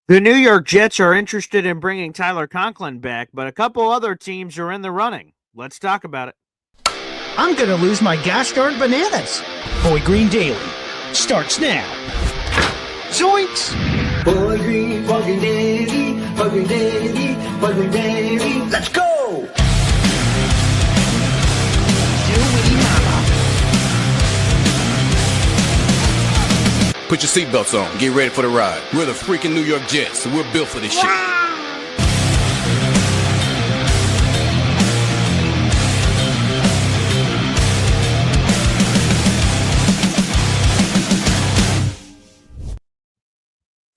The New York Jets are interested in bringing Tyler Conklin back, but a couple other teams are in the running. Let's talk about it. I'm gonna lose my gas darn bananas. Boy Green Daily starts now. Zoinks! Boy Green Daily, Boy Green Daily, Boy Green Daily. Let's go! Put your seatbelts on. Get ready for the ride. We're the freaking New York Jets, so we're built for this shit.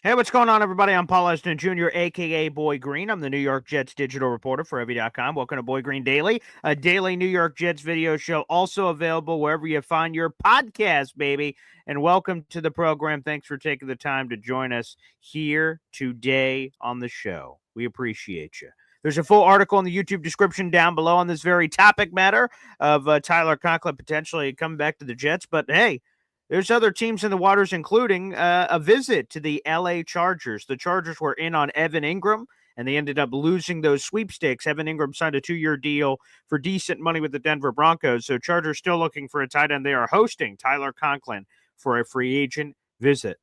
Hey, what's going on, everybody? I'm Paul Eston Jr., a.k.a. Boy Green. I'm the New York Jets digital reporter for Heavy.com. Welcome to Boy Green Daily, a daily New York Jets video show, also available wherever you find your podcast, baby. And welcome to the program. Thanks for taking the time to join us here today on the show. We appreciate you. There's a full article in the YouTube description down below on this very topic matter of Tyler Conklin potentially coming back to the Jets. But hey, there's other teams in the waters, including a visit to the LA Chargers. The Chargers were in on Evan Ingram, and they ended up losing those sweepstakes. Evan Ingram signed a 2-year deal for decent money with the Denver Broncos. So Chargers still looking for a tight end. They are hosting Tyler Conklin for a free agent visit.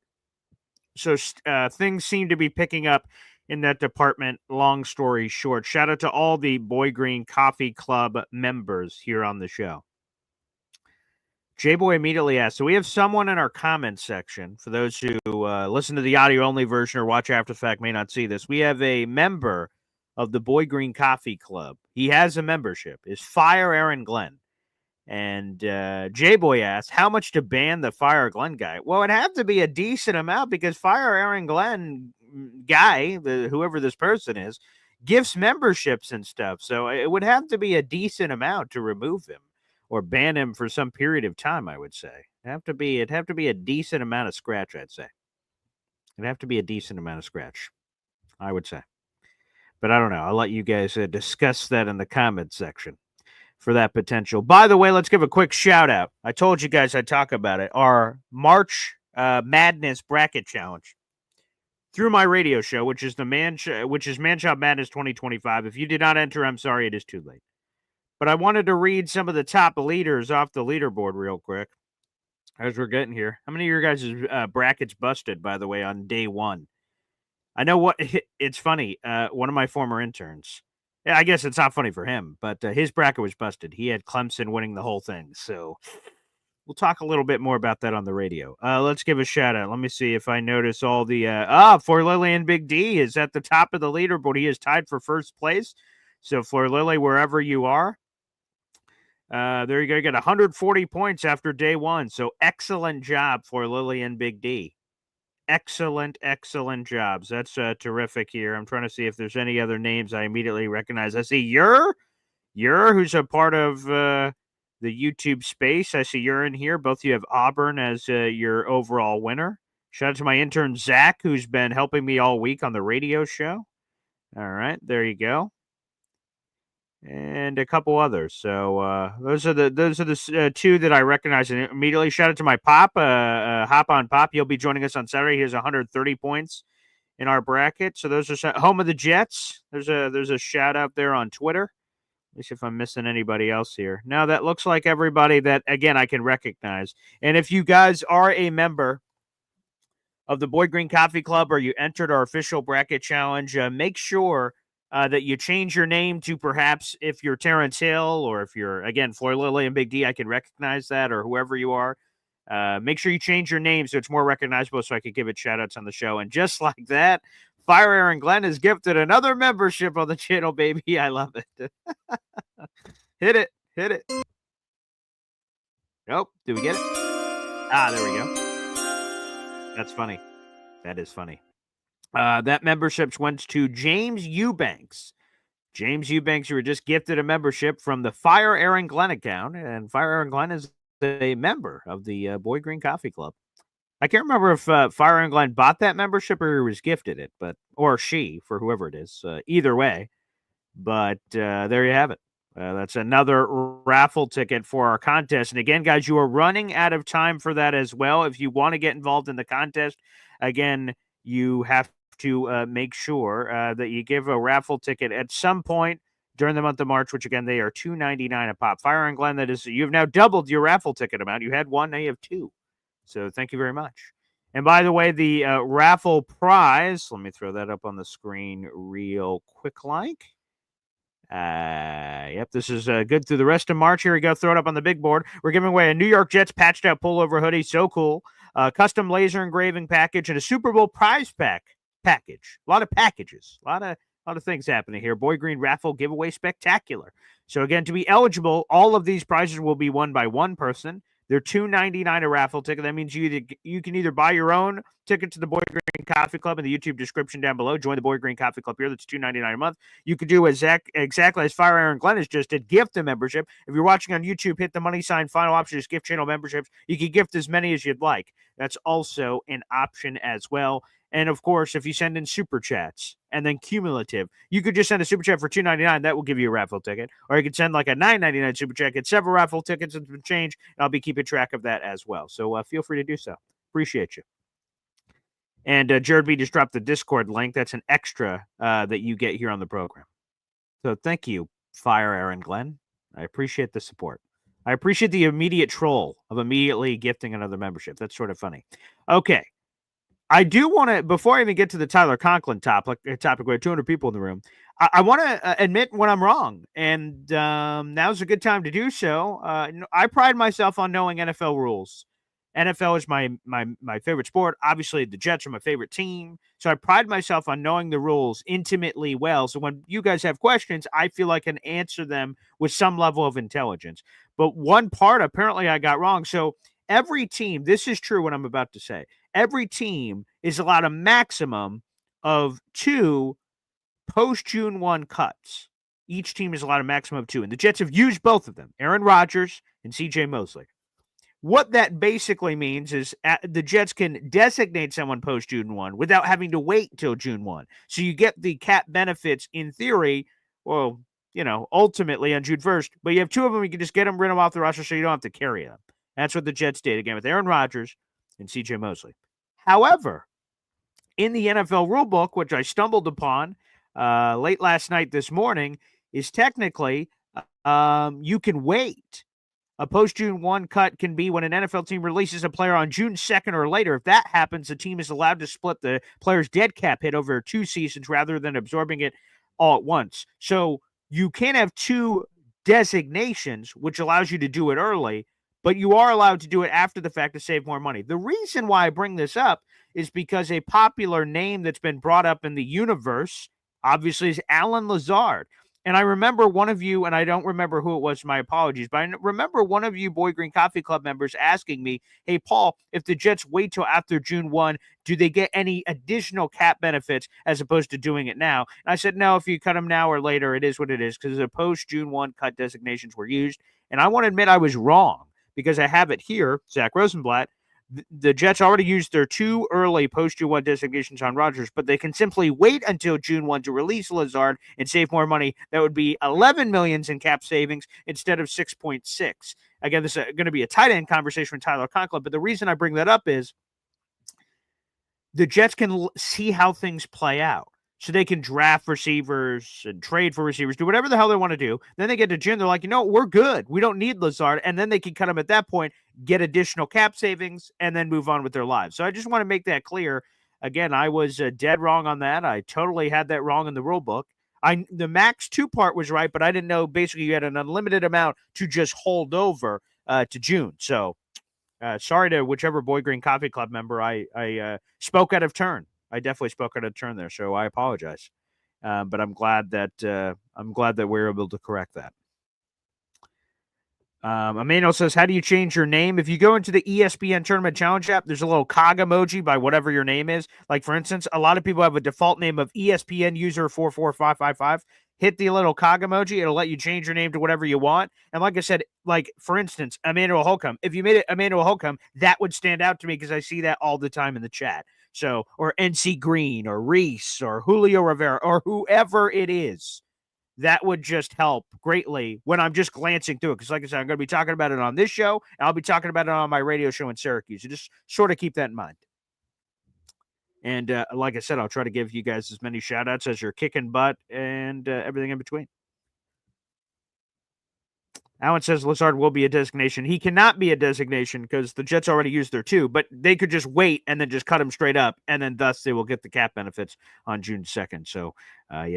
So things seem to be picking up in that department. Long story short, shout out to all the Boy Green Coffee Club members here on the show. J-Boy immediately asked, so we have someone in our comments section. For those who listen to the audio-only version or watch after the fact may not see this, we have a member of the Boy Green Coffee Club. He has a membership. Is Fire Aaron Glenn. And J-Boy asked, how much to ban the Fire Glenn guy? Well, it'd have to be a decent amount because Fire Aaron Glenn guy, whoever this person is, gives memberships and stuff. So it would have to be a decent amount to remove him or ban him for some period of time, I would say. It'd have to be a decent amount of scratch, I'd say. It'd have to be a decent amount of scratch, I would say. But I don't know. I'll let you guys discuss that in the comments section for that potential. By the way, let's give a quick shout out. I told you guys I'd talk about it. Our March Madness Bracket Challenge through my radio show, which is Man Shop Madness 2025. If you did not enter, I'm sorry, it is too late. But I wanted to read some of the top leaders off the leaderboard real quick as we're getting here. How many of your guys' brackets busted, by the way, on day one? I know what it's funny. One of my former interns, I guess it's not funny for him, but his bracket was busted. He had Clemson winning the whole thing. So we'll talk a little bit more about that on the radio. Let's give a shout out. Let me see if I notice all the For Lily and Big D is at the top of the leaderboard. He is tied for first place. So For Lily, wherever you are, there you go. You got 140 points after day one. So excellent job for Lily and Big D. Excellent jobs. That's terrific here. I'm trying to see if there's any other names I immediately recognize. I see Ur, who's a part of the YouTube space. I see you're in here. Both of you have Auburn as your overall winner. Shout out to my intern, Zach, who's been helping me all week on the radio show. All right, there you go. And a couple others. So those are the two that I recognize. And immediately shout out to my Pop, Hop on Pop. You'll be joining us on Saturday. He has 130 points in our bracket. So those are home of the Jets. There's a shout out there on Twitter. Let me see if I'm missing anybody else here. Now that looks like everybody that, again, I can recognize. And if you guys are a member of the Boy Green Coffee Club or you entered our official bracket challenge, make sure that you change your name to perhaps if you're Terrence Hill or if you're, again, Floyd Lily and Big D, I can recognize that, or whoever you are. Make sure you change your name so it's more recognizable so I can give it shout-outs on the show. And just like that, Fire Aaron Glenn is gifted another membership on the channel, baby. I love it. Hit it. Nope. Did we get it? There we go. That's funny. That is funny. That membership went to James Eubanks. James Eubanks, you were just gifted a membership from the Fire Aaron Glenn account, and Fire Aaron Glenn is a member of the Boy Green Coffee Club. I can't remember if Fire Aaron Glenn bought that membership or was gifted it, or she, for whoever it is. Either way, but there you have it. That's another raffle ticket for our contest. And again, guys, you are running out of time for that as well. If you want to get involved in the contest, again, you have to make sure that you give a raffle ticket at some point during the month of March, which again, they are $2.99 a pop. Fire and Glenn, that is, you've now doubled your raffle ticket amount. You had one, now you have two. So thank you very much. And by the way, the raffle prize, let me throw that up on the screen real quick like. Yep, this is good through the rest of March. Here we go. Throw it up on the big board. We're giving away a New York Jets patched out pullover hoodie. So cool. Custom laser engraving package and a Super Bowl prize package. A lot of packages. A lot of things happening here. Boy Green raffle giveaway spectacular. So again, to be eligible, all of these prizes will be won by one person. They're $2.99 a raffle ticket. That means you can either buy your own ticket to the Boy Green Coffee Club in the YouTube description down below. Join the Boy Green Coffee Club here. That's $2.99 a month. You could do exactly as Fire Aaron Glenn has just did, gift a membership. If you're watching on YouTube, hit the money sign. Final option is gift channel memberships. You can gift as many as you'd like. That's also an option as well. And, of course, if you send in super chats and then cumulative, you could just send a super chat for $2.99. That will give you a raffle ticket. Or you could send like a $9.99 super chat, get several raffle tickets and some change, and I'll be keeping track of that as well. So feel free to do so. Appreciate you. And Jared B just dropped the Discord link. That's an extra that you get here on the program. So thank you, Fire Aaron Glenn. I appreciate the support. I appreciate the immediate troll of immediately gifting another membership. That's sort of funny. Okay. I do want to, before I even get to the Tyler Conklin topic where 200 people in the room, I want to admit when I'm wrong. And now's a good time to do so. I pride myself on knowing NFL rules. NFL is my favorite sport. Obviously, the Jets are my favorite team. So I pride myself on knowing the rules intimately well. So when you guys have questions, I feel I can answer them with some level of intelligence. But one part, apparently, I got wrong. So every team, this is true what I'm about to say. Every team is allowed a maximum of 2 post-June 1 cuts. Each team is allowed a maximum of 2. And the Jets have used both of them, Aaron Rodgers and C.J. Mosley. What that basically means is the Jets can designate someone post-June 1 without having to wait till June 1. So you get the cap benefits in theory, well, ultimately on June 1st. But you have 2 of them, you can just get them, rid them off the roster so you don't have to carry them. That's what the Jets did, again, with Aaron Rodgers and C.J. Mosley. However, in the NFL rulebook, which I stumbled upon late last night this morning, is technically you can wait. A post-June 1 cut can be when an NFL team releases a player on June 2nd or later. If that happens, the team is allowed to split the player's dead cap hit over 2 seasons rather than absorbing it all at once. So you can have 2 designations, which allows you to do it early, but you are allowed to do it after the fact to save more money. The reason why I bring this up is because a popular name that's been brought up in the universe, obviously, is Alan Lazard. And I remember one of you, and I don't remember who it was, my apologies, but I remember one of you Boy Green Coffee Club members asking me, hey, Paul, if the Jets wait till after June 1, do they get any additional cap benefits as opposed to doing it now? And I said, no, if you cut them now or later, it is what it is, because the post-June 1 cut designations were used. And I want to admit I was wrong, because I have it here, Zach Rosenblatt. The Jets already used their 2 early post-June 1 designations on Rodgers, but they can simply wait until June 1 to release Lazard and save more money. That would be $11 million in cap savings instead of 6.6. Again, this is going to be a tight end conversation with Tyler Conklin, but the reason I bring that up is the Jets can see how things play out. So they can draft receivers and trade for receivers, do whatever the hell they want to do. Then they get to June, they're like, we're good. We don't need Lazard. And then they can cut him at that point, get additional cap savings, and then move on with their lives. So I just want to make that clear. Again, I was dead wrong on that. I totally had that wrong in the rule book. The max 2 part was right, but I didn't know basically you had an unlimited amount to just hold over to June. So sorry to whichever Boy Green Coffee Club member I spoke out of turn. I definitely spoke out of turn there, so I apologize. But I'm glad that we're able to correct that. Emmanuel says, how do you change your name? If you go into the ESPN Tournament Challenge app, there's a little cog emoji by whatever your name is. Like, for instance, a lot of people have a default name of ESPN user 44555. Hit the little cog emoji. It'll let you change your name to whatever you want. And like I said, like, for instance, Emmanuel Holcomb. If you made it Emmanuel Holcomb, that would stand out to me because I see that all the time in the chat. So, or NC Green or Reese or Julio Rivera or whoever it is, that would just help greatly when I'm just glancing through it. Because like I said, I'm going to be talking about it on this show, and I'll be talking about it on my radio show in Syracuse. So just sort of keep that in mind. And like I said, I'll try to give you guys as many shout outs as you're kicking butt and everything in between. Alan says Lazard will be a designation. He cannot be a designation because the Jets already used their 2, but they could just wait and then just cut him straight up, and then thus they will get the cap benefits on June 2nd. So,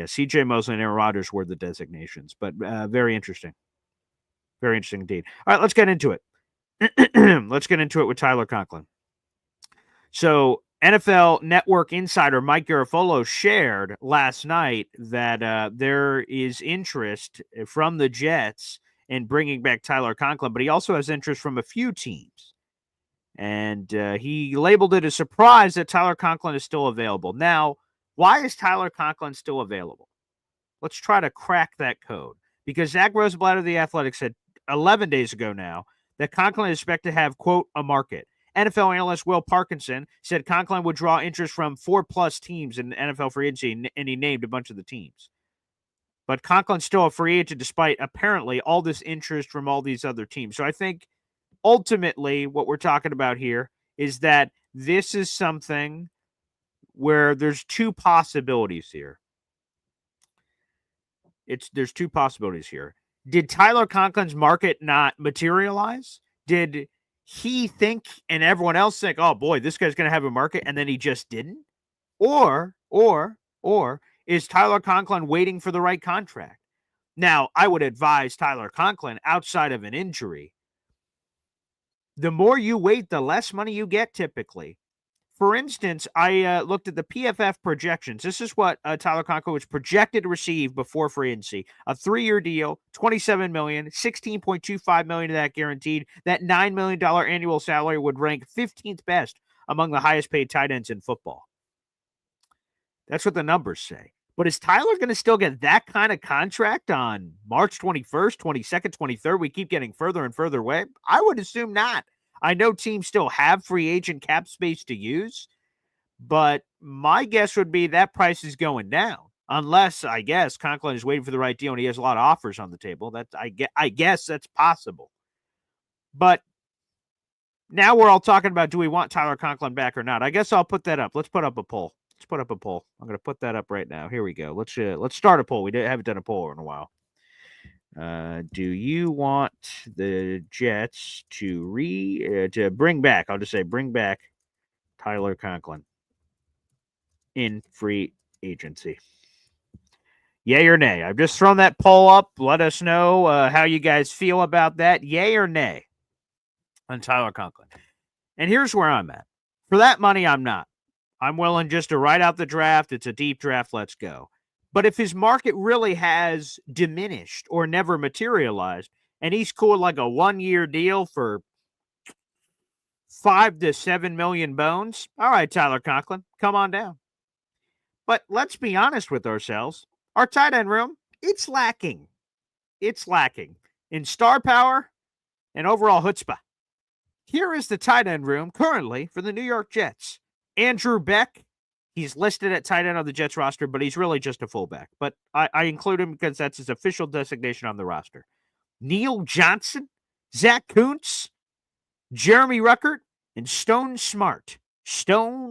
C.J. Mosley and Aaron Rodgers were the designations, but very interesting. Very interesting indeed. All right, let's get into it. Let's get into it with Tyler Conklin. So, NFL Network insider Mike Garafolo shared last night that there is interest from the Jets in bringing back Tyler Conklin, but he also has interest from a few teams. And he labeled it a surprise that Tyler Conklin is still available. Now, why is Tyler Conklin still available? Let's try to crack that code. Because Zach Rosenblatt of The Athletic said 11 days ago now that Conklin is expected to have, quote, a market. NFL analyst Will Parkinson said Conklin would draw interest from 4+ teams in NFL free agency, and he named a bunch of the teams. But Conklin's still a free agent despite apparently all this interest from all these other teams. So I think ultimately what we're talking about here is that this is something where there's two possibilities here. There's two possibilities here. Did Tyler Conklin's market not materialize? Did he think and everyone else think, oh boy, this guy's going to have a market, and then he just didn't? Or is Tyler Conklin waiting for the right contract? Now, I would advise Tyler Conklin, outside of an injury, the more you wait, the less money you get typically. For instance, I looked at the PFF projections. This is what Tyler Conklin was projected to receive before free agency. A 3-year deal, $27 million, $16.25 million of that guaranteed. That $9 million annual salary would rank 15th best among the highest paid tight ends in football. That's what the numbers say. But is Tyler going to still get that kind of contract on March 21st, 22nd, 23rd? We keep getting further and further away. I would assume not. I know teams still have free agent cap space to use, but my guess would be that price is going down. Unless, I guess, Conklin is waiting for the right deal and he has a lot of offers on the table. I guess that's possible. But now we're all talking about, do we want Tyler Conklin back or not? I guess I'll put that up. Let's put up a poll. I'm going to put that up right now. Here we go. Let's start a poll. We haven't done a poll in a while. Do you want the Jets to bring back? I'll just say bring back Tyler Conklin in free agency. Yay or nay? I've just thrown that poll up. Let us know how you guys feel about that. Yay or nay on Tyler Conklin. And here's where I'm at. For that money, I'm not. I'm willing just to write out the draft. It's a deep draft. Let's go. But if his market really has diminished or never materialized, and he's cool like a 1-year deal for 5 to 7 million bones, all right, Tyler Conklin, come on down. But let's be honest with ourselves. Our tight end room, it's lacking. It's lacking in star power and overall chutzpah. Here is the tight end room currently for the New York Jets. Andrew Beck. He's listed at tight end on the Jets roster, but he's really just a fullback. But I include him because that's his official designation on the roster. Neil Johnson, Zach Kuntz, Jeremy Ruckert, and Stone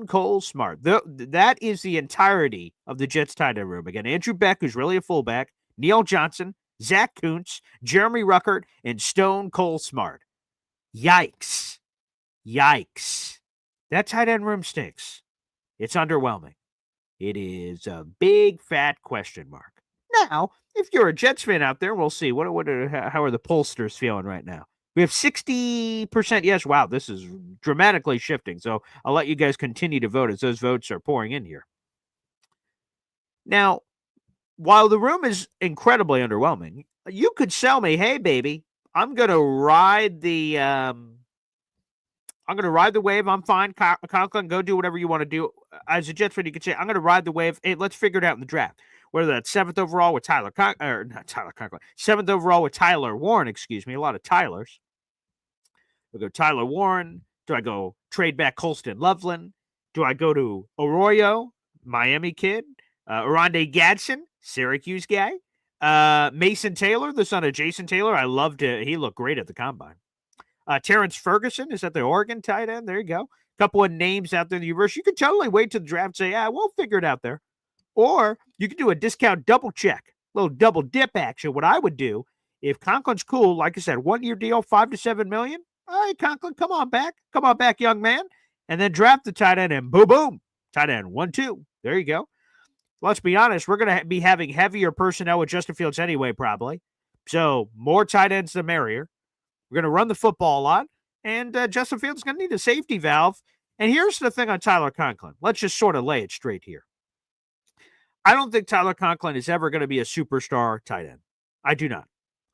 Cold Smart. That is the entirety of the Jets tight end room. Again, Andrew Beck, who's really a fullback, Neil Johnson, Zach Kuntz, Jeremy Ruckert, and Stone Cold Smart. Yikes. That tight end room stinks. It's underwhelming. It is a big, fat question mark. Now, if you're a Jets fan out there, we'll see. How are the pollsters feeling right now? We have 60% yes. Wow, this is dramatically shifting. So I'll let you guys continue to vote as those votes are pouring in here. Now, while the room is incredibly underwhelming, you could sell me, hey, baby, I'm going to ride the wave. I'm fine. Conklin, go do whatever you want to do. As a Jets fan, you could say, I'm going to ride the wave. Hey, let's figure it out in the draft. Whether that's 7th overall with Tyler Conklin, 7th overall with Tyler Warren, a lot of Tylers. We go Tyler Warren. Do I go trade back Colston Loveland? Do I go to Arroyo, Miami kid? Oronde Gadsden, Syracuse guy? Mason Taylor, the son of Jason Taylor. He looked great at the combine. Terrence Ferguson is at the Oregon tight end. There you go. A couple of names out there in the universe. You could totally wait till the draft and say, yeah, we'll figure it out there. Or you could do a discount double check, a little double dip action. What I would do, if Conklin's cool, like I said, 1 year deal, $5 to $7 million. All right, Conklin, come on back, young man. And then draft the tight end and boom, boom, tight end 1-2. There you go. Let's be honest, we're going to be having heavier personnel with Justin Fields anyway, probably. So more tight ends the merrier. We're going to run the football a lot, and Justin Fields is going to need a safety valve. And here's the thing on Tyler Conklin. Let's just sort of lay it straight here. I don't think Tyler Conklin is ever going to be a superstar tight end. I do not.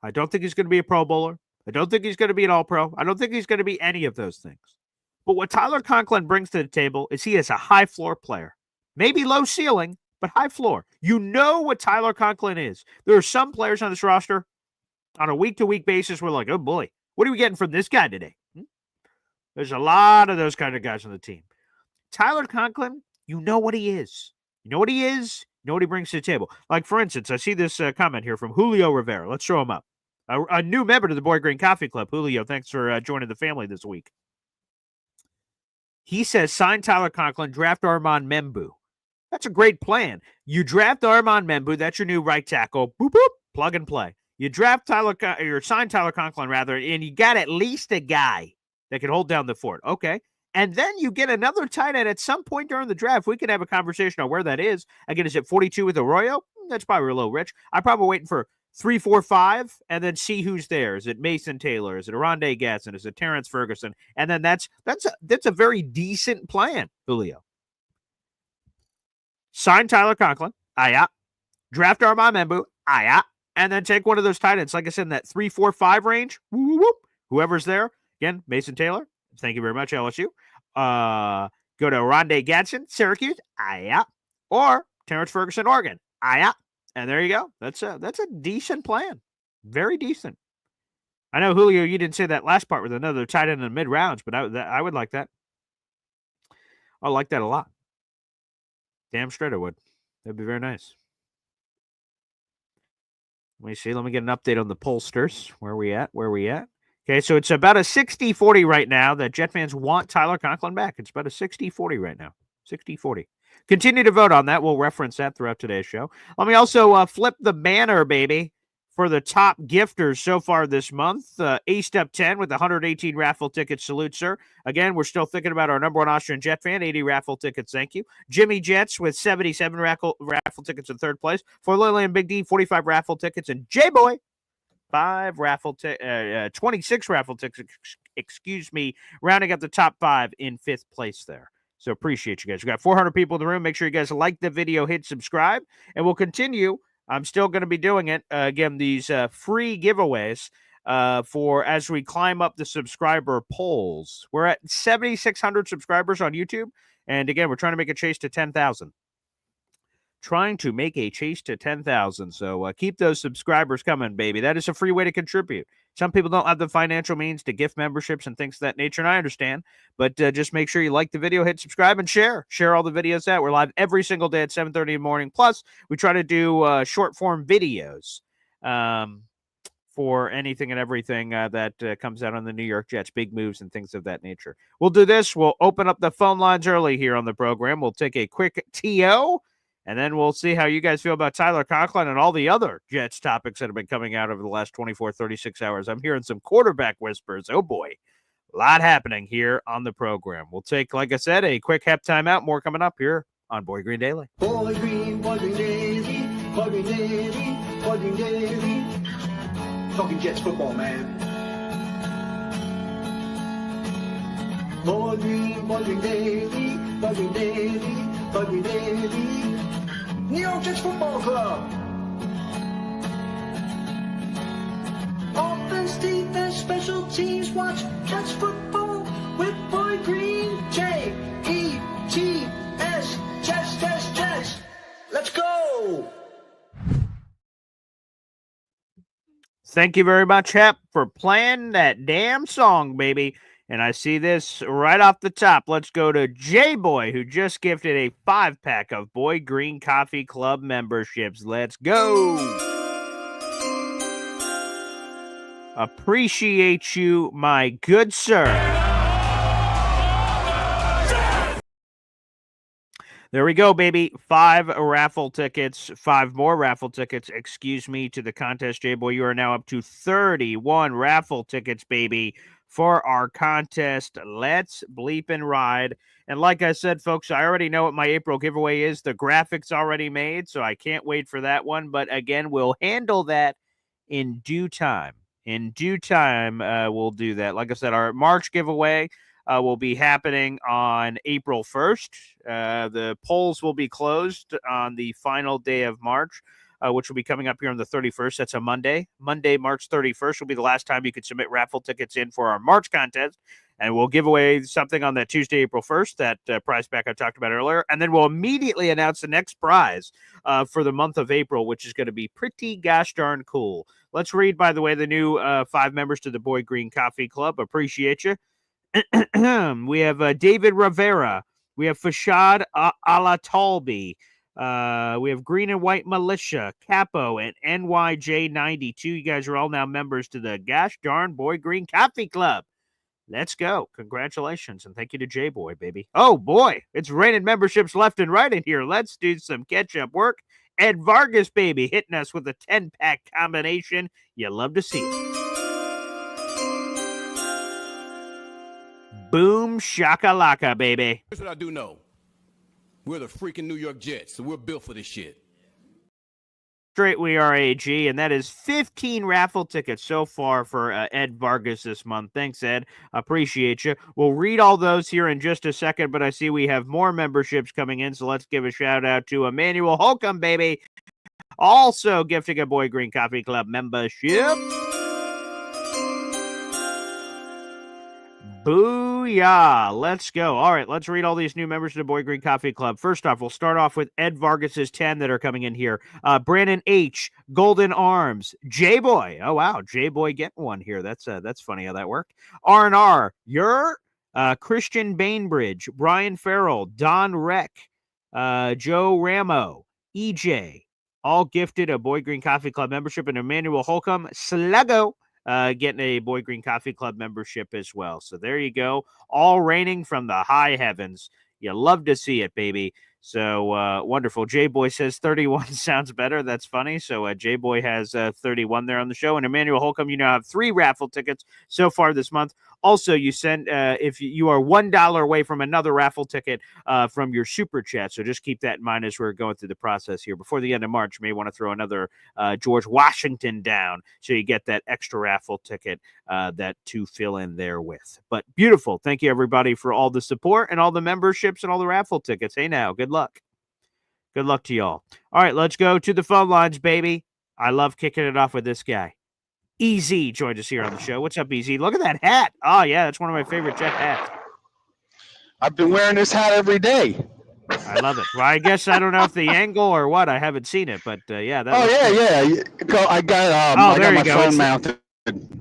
I don't think he's going to be a Pro Bowler. I don't think he's going to be an All-Pro. I don't think he's going to be any of those things. But what Tyler Conklin brings to the table is he is a high floor player. Maybe low ceiling, but high floor. You know what Tyler Conklin is. There are some players on this roster on a week-to-week basis we're like, oh boy, what are we getting from this guy today? There's a lot of those kind of guys on the team. Tyler Conklin, you know what he is. You know what he is. You know what he brings to the table. Like, for instance, I see this comment here from Julio Rivera. Let's throw him up. A new member to the Boy Green Coffee Club. Julio, thanks for joining the family this week. He says, sign Tyler Conklin, draft Armand Membu. That's a great plan. You draft Armand Membu, that's your new right tackle. Boop, boop, plug and play. You draft or sign Tyler Conklin, rather, and you got at least a guy that can hold down the fort. Okay. And then you get another tight end at some point during the draft. We can have a conversation on where that is. Again, is it 42 with Arroyo? That's probably a little rich. I'm probably waiting for 3, 4, 5, and then see who's there. Is it Mason Taylor? Is it Rondé Gatson? Is it Terrence Ferguson? And then that's a very decent plan, Julio. Sign Tyler Conklin, draft Armand Membu, and then take one of those tight ends, like I said, in that 3, 4, 5 range. Whoever's there. Again, Mason Taylor. Thank you very much, LSU. Go to Rondé Gatson, Syracuse, or Terrence Ferguson, Oregon, and there you go. That's a decent plan. Very decent. I know, Julio, you didn't say that last part with another tight end in the mid-rounds, but I would like that. I like that a lot. Damn straight I would. That'd be very nice. Let me see. Let me get an update on the pollsters. Where we at? Okay, so it's about a 60-40 right now that Jet fans want Tyler Conklin back. It's about a 60-40 right now. 60-40. Continue to vote on that. We'll reference that throughout today's show. Let me also flip the banner, baby, for the top gifters so far this month. Aced up 10 with 118 raffle tickets. Salute, sir. Again, we're still thinking about our number one Austrian Jet fan, 80 raffle tickets. Thank you. Jimmy Jets with 77 raffle tickets in third place. For Lily and Big D, 45 raffle tickets. And J-Boy, 26 raffle tickets, rounding up the top 5 in 5th place there. So appreciate you guys. We got 400 people in the room. Make sure you guys like the video, hit subscribe, and we'll continue. I'm still going to be doing it. Again, these free giveaways for as we climb up the subscriber polls. We're at 7,600 subscribers on YouTube. And again, we're trying to make a chase to 10,000. So keep those subscribers coming, baby. That is a free way to contribute. Some people don't have the financial means to gift memberships and things of that nature, and I understand. But just make sure you like the video, hit subscribe, and share. Share all the videos out. We're live every single day at 7:30 in the morning. Plus, we try to do short-form videos for anything and everything that comes out on the New York Jets, big moves and things of that nature. We'll do this. We'll open up the phone lines early here on the program. We'll take a quick TO. And then we'll see how you guys feel about Tyler Conklin and all the other Jets topics that have been coming out over the last 24, 36 hours. I'm hearing some quarterback whispers. Oh, boy. A lot happening here on the program. We'll take, like I said, a quick half timeout. More coming up here on Boy Green Daily. Boy Green Daily, Boy Green Daily, Boy Green Daily. Talking Jets football, man. Boy Green Daily, Boy Green Daily, Boy Green Daily. New York Jets Football Club. Offense, defense, special teams. Watch Jets football with Boy Green. J-E-T-S. Jets. Let's go. Thank you very much, Hep, for playing that damn song, baby. And I see this right off the top. Let's go to J-Boy, who just gifted a 5-pack of Boy Green Coffee Club memberships. Let's go. Appreciate you, my good sir. There we go, baby. 5 raffle tickets, 5 more raffle tickets, excuse me, to the contest, J-Boy. You are now up to 31 raffle tickets, baby, for our contest. Let's bleep and ride. And like I said, folks, I already know what my April giveaway is. The graphic's already made, so I can't wait for that one. But again, we'll handle that in due time. In due time, we'll do that. Like I said, our March giveaway will be happening on April 1st. The polls will be closed on the final day of March, which will be coming up here on the 31st. That's a Monday. Monday, March 31st will be the last time you can submit raffle tickets in for our March contest. And we'll give away something on that Tuesday, April 1st, that prize pack I talked about earlier. And then we'll immediately announce the next prize for the month of April, which is going to be pretty gosh darn cool. Let's read, by the way, the new 5 members to the Boy Green Coffee Club. Appreciate you. We have David Rivera. We have Fashad Alatalbi. We have Green and White Militia, Capo, and NYJ92. You guys are all now members to the gosh darn Boy Green Coffee Club. Let's go. Congratulations. And thank you to J-Boy, baby. Oh, boy. It's raining memberships left and right in here. Let's do some catch-up work. Ed Vargas, baby, hitting us with a 10-pack combination. You love to see it. Boom shakalaka, baby. Here's what I do know. We're the freaking New York Jets, so we're built for this shit. Straight we are AG, and that is 15 raffle tickets so far for Ed Vargas this month. Thanks, Ed. Appreciate you. We'll read all those here in just a second, but I see we have more memberships coming in, so let's give a shout-out to Emmanuel Holcomb, baby. Also gifting a Boy Green Coffee Club membership. Booyah. Let's go. All right, let's read all these new members to the Boy Green Coffee Club. First off, we'll start off with Ed Vargas's 10 that are coming in here. Brandon H., Golden Arms, J-Boy. Oh, wow, J-Boy getting one here. That's funny how that worked. R&R, Christian Bainbridge, Brian Farrell, Don Reck, Joe Ramo, EJ, all gifted a Boy Green Coffee Club membership, and Emmanuel Holcomb, Sluggo, getting a Boy Green Coffee Club membership as well. So there you go. All raining from the high heavens. You love to see it, baby. So wonderful. J-Boy says 31 sounds better. That's funny. So J-Boy has 31 there on the show. And Emmanuel Holcomb, you now have 3 raffle tickets so far this month. Also, you send if you are $1 away from another raffle ticket from your super chat. So just keep that in mind as we're going through the process here. Before the end of March, you may want to throw another George Washington down so you get that extra raffle ticket that to fill in there with. But beautiful. Thank you, everybody, for all the support and all the memberships and all the raffle tickets. Hey, now, good luck. Good luck to y'all. All right, let's go to the phone lines, baby. I love kicking it off with this guy. EZ joined us here on the show. What's up, EZ? Look at that hat. Oh, yeah, that's one of my favorite Jet hats. I've been wearing this hat every day. I love it. Well, I guess I don't know if the angle or what. I haven't seen it, but yeah. Yeah. I got my phone mounted.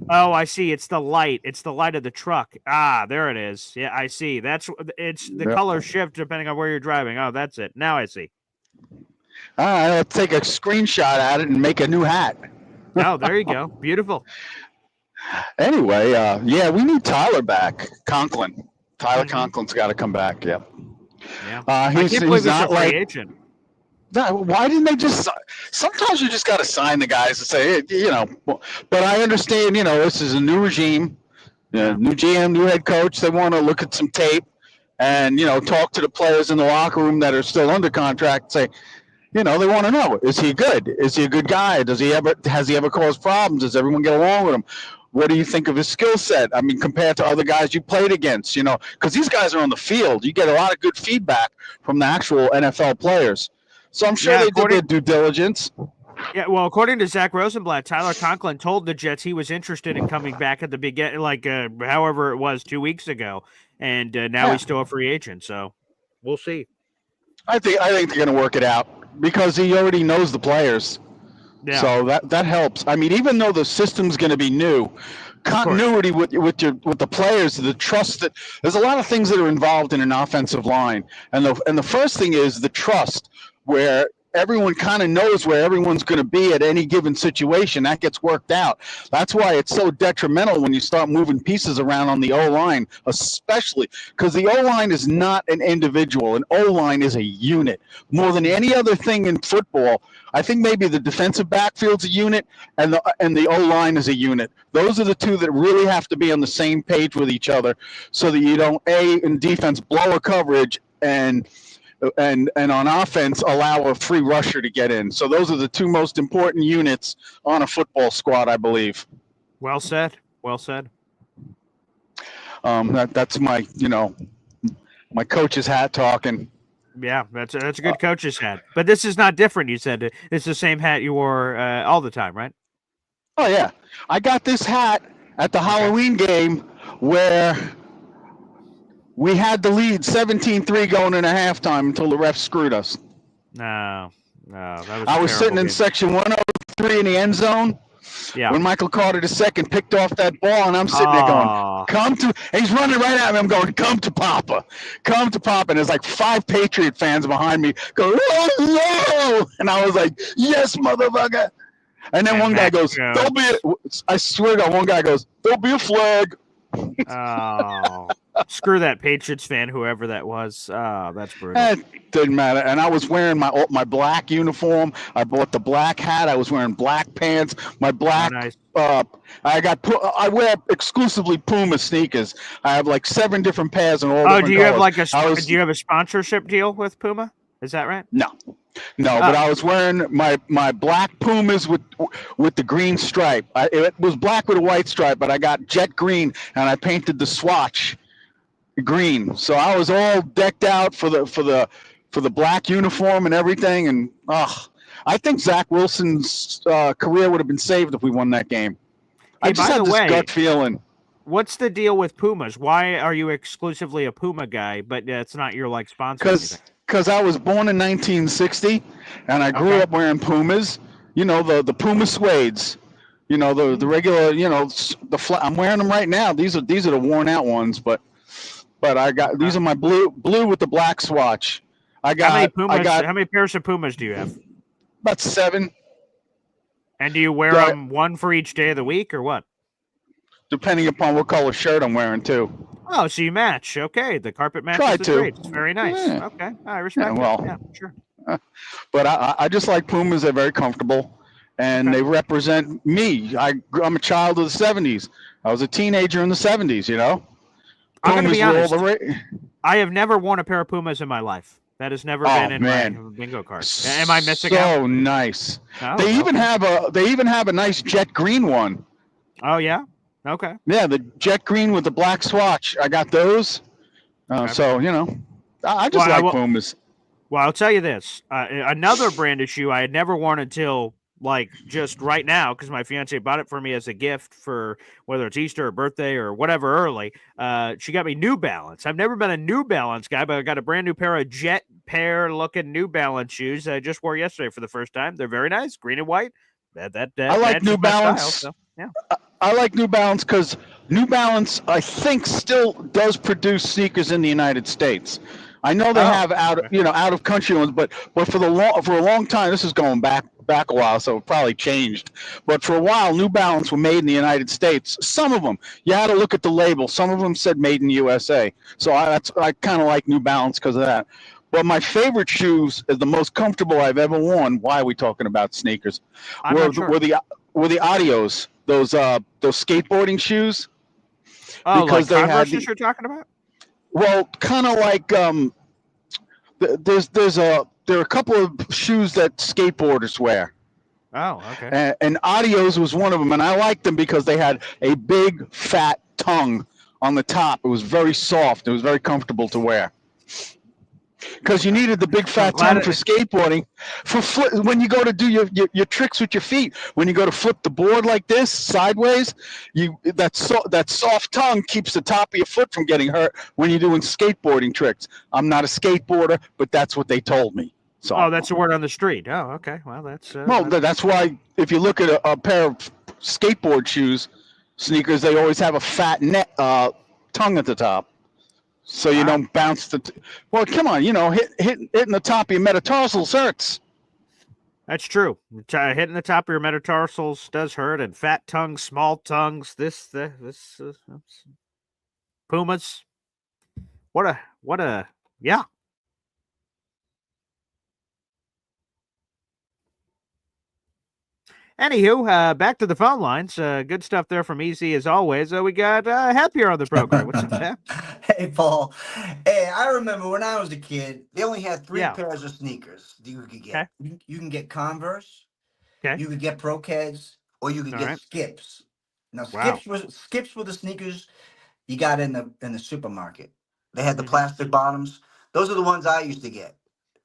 Oh, I see. It's the light. It's the light of the truck. Ah, there it is. Yeah, I see. It's the color shift depending on where you're driving. Oh, that's it. Now I see. All right, I'll take a screenshot at it and make a new hat. Oh, there you go. Beautiful. Anyway, yeah, we need Tyler back. Conklin. Tyler Conklin's got to come back. Yeah. I can't believe he's a free agent. Why didn't they just? Sometimes you just got to sign the guys and say, hey, But I understand, this is a new regime, new GM, new head coach. They want to look at some tape and talk to the players in the locker room that are still under contract. Say, they want to know: is he good? Is he a good guy? Has he ever caused problems? Does everyone get along with him? What do you think of his skill set? I mean, compared to other guys you played against, because these guys are on the field. You get a lot of good feedback from the actual NFL players. So I'm sure they did their due diligence. Yeah, well, according to Zach Rosenblatt, Tyler Conklin told the Jets he was interested in coming back at the beginning, however it was 2 weeks ago, and now he's still a free agent. So we'll see. I think they're going to work it out because he already knows the players. Yeah. So that helps. I mean, even though the system's going to be new, continuity with the players, the trust that there's a lot of things that are involved in an offensive line, and the first thing is the trust, where everyone kind of knows where everyone's going to be at any given situation. That gets worked out. That's why it's so detrimental when you start moving pieces around on the O-line, especially because the O-line is not an individual. An O-line is a unit. More than any other thing in football, I think maybe the defensive backfield's a unit and the O-line is a unit. Those are the two that really have to be on the same page with each other so that you don't, in defense, blow a coverage and on offense allow a free rusher to get in. So those are the two most important units on a football squad, I believe. Well said. Well said. That's my my coach's hat talking. Yeah, that's a good coach's hat. But this is not different. You said it's the same hat you wore all the time, right? Oh yeah, I got this hat at the Halloween game where we had the lead 17-3 going into halftime until the ref screwed us. No, that was. I was sitting in section 103 in the end zone. Yeah. When Michael Carter II picked off that ball, and I'm sitting there going, "Come to!" And he's running right at me. I'm going, "Come to Papa, come to Papa!" And there's like 5 Patriot fans behind me go, "Oh no!" And I was like, "Yes, motherfucker!" And then one guy goes, "There'll be." I swear to God, one guy goes, "There'll be a flag." Oh, screw that Patriots fan, whoever that was. Oh, that's brutal. It didn't matter. And I was wearing my black uniform. I bought the black hat. I was wearing black pants. My black. Oh, nice. I wear exclusively Puma sneakers. I have like 7 different pairs and all. Oh, do you have like do you have a sponsorship deal with Puma? Is that right? No. But I was wearing my black Pumas with the green stripe. It was black with a white stripe, but I got jet green and I painted the swatch green. So I was all decked out for the black uniform and everything. And I think Zach Wilson's career would have been saved if we won that game. Hey, I just had this gut feeling. What's the deal with Pumas? Why are you exclusively a Puma guy, but it's not your like sponsor? Because I was born in 1960, and I grew up wearing Pumas. You know, the Puma suedes. You know, the regular. You know, I'm wearing them right now. These are the worn out ones, but I got these are my blue with the black swatch. How many pairs of Pumas do you have? About 7. And do you wear them one for each day of the week, or what? Depending upon what color shirt I'm wearing too. Oh, so you match. Okay, the carpet matches. Try to. Great. It's very nice. Yeah. Okay, I respect it. Yeah, sure. But I just like Pumas. They're very comfortable, and they represent me. I'm a child of the 70s. I was a teenager in the 70s, you know? I'm going to be honest. I have never worn a pair of Pumas in my life. That has never been in my bingo card. Am I missing out? So nice. They even have a nice jet green one. Oh, yeah? Okay. Yeah, the jet green with the black swatch. I got those. So, you know, I just like Pumas. Well, I'll tell you this. Another brand of shoe I had never worn until, like, just right now, because my fiance bought it for me as a gift for whether it's Easter or birthday or whatever early. She got me New Balance. I've never been a New Balance guy, but I got a brand new pair of jet pair-looking New Balance shoes I just wore yesterday for the first time. They're very nice, green and white. I like New Balance. Style, so, yeah. I like New Balance because New Balance, I think, still does produce sneakers in the United States. I know they have out of country ones, but for a long time, this is going back a while, so it probably changed. But for a while, New Balance were made in the United States. Some of them, you had to look at the label. Some of them said "Made in USA." So I kind of like New Balance because of that. But my favorite shoes is the most comfortable I've ever worn. Why are we talking about sneakers? Were the Adios, those skateboarding shoes? Oh, because like Converse you're talking about? Well, kind of like there are a couple of shoes that skateboarders wear. Oh, okay. And Adios was one of them, and I liked them because they had a big fat tongue on the top. It was very soft. It was very comfortable to wear. Because you needed the big fat tongue for skateboarding, when you go to do your tricks with your feet. When you go to flip the board like this sideways, that soft tongue keeps the top of your foot from getting hurt when you're doing skateboarding tricks. I'm not a skateboarder, but that's what they told me. So, that's the word on the street. Oh, okay. Well, that's why if you look at a pair of skateboard sneakers, they always have a fat tongue at the top. So you don't bounce well, come on, hitting the top of your metatarsals hurts. That's true. Hitting the top of your metatarsals does hurt, and fat tongues, small tongues. This pumas. What a yeah. Anywho, back to the phone lines. Good stuff there from Easy as always. We got Hep here on the program. What's up, Hep? Hey, Paul. Hey, I remember when I was a kid, they only had three Yeah. pairs of sneakers that you could Okay. get. You can get Converse, Okay. you could get Pro Keds, or you could All get right. Skips. Now, Wow. Skips were the sneakers you got in the supermarket. They had the Mm-hmm. plastic bottoms. Those are the ones I used to get.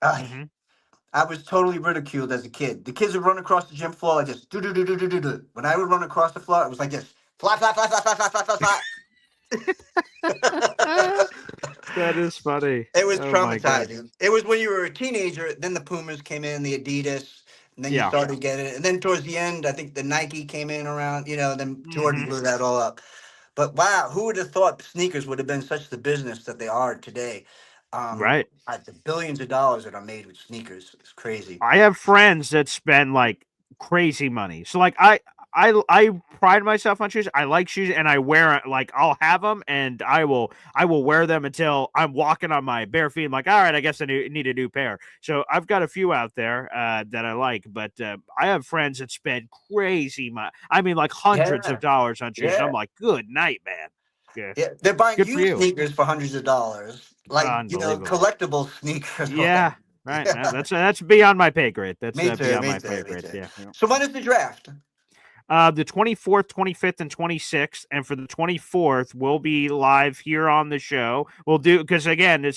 I, Mm-hmm. I was totally ridiculed as a kid. The kids would run across the gym floor like this. Do do do do do do do. When I would run across the floor, it was like this. Fly fly fly fly fly fly fly fly fly. That is funny. It was Oh my god. traumatizing. It was when you were a teenager, then the Pumas came in, the Adidas, and then you Yeah. started getting it. And then towards the end, I think the Nike came in around, then Jordan Mm-hmm. blew that all up. But wow, who would have thought sneakers would have been such the business that they are today? Right. The billions of dollars that are made with sneakers. It's crazy. I have friends that spend like crazy money. So like I pride myself on shoes. I like shoes and I wear like I'll have them and I will wear them until I'm walking on my bare feet. I'm like, all right, I guess I need a new pair. So I've got a few out there that I like, but I have friends that spend crazy money. I mean, like hundreds Yeah, of dollars on shoes. And I'm yeah. like, good night, man. Yeah, Yeah, they're buying good for used you. sneakers for hundreds of dollars, like Unbelievable. collectible sneakers. Yeah, Like, right. yeah. That's beyond my pay grade. That's Me too, beyond me my too, pay me grade. too. Yeah. Yeah. So when is the draft? The 24th, 25th, and 26th. And for the 24th, we'll be live here on the show. We'll do, because again,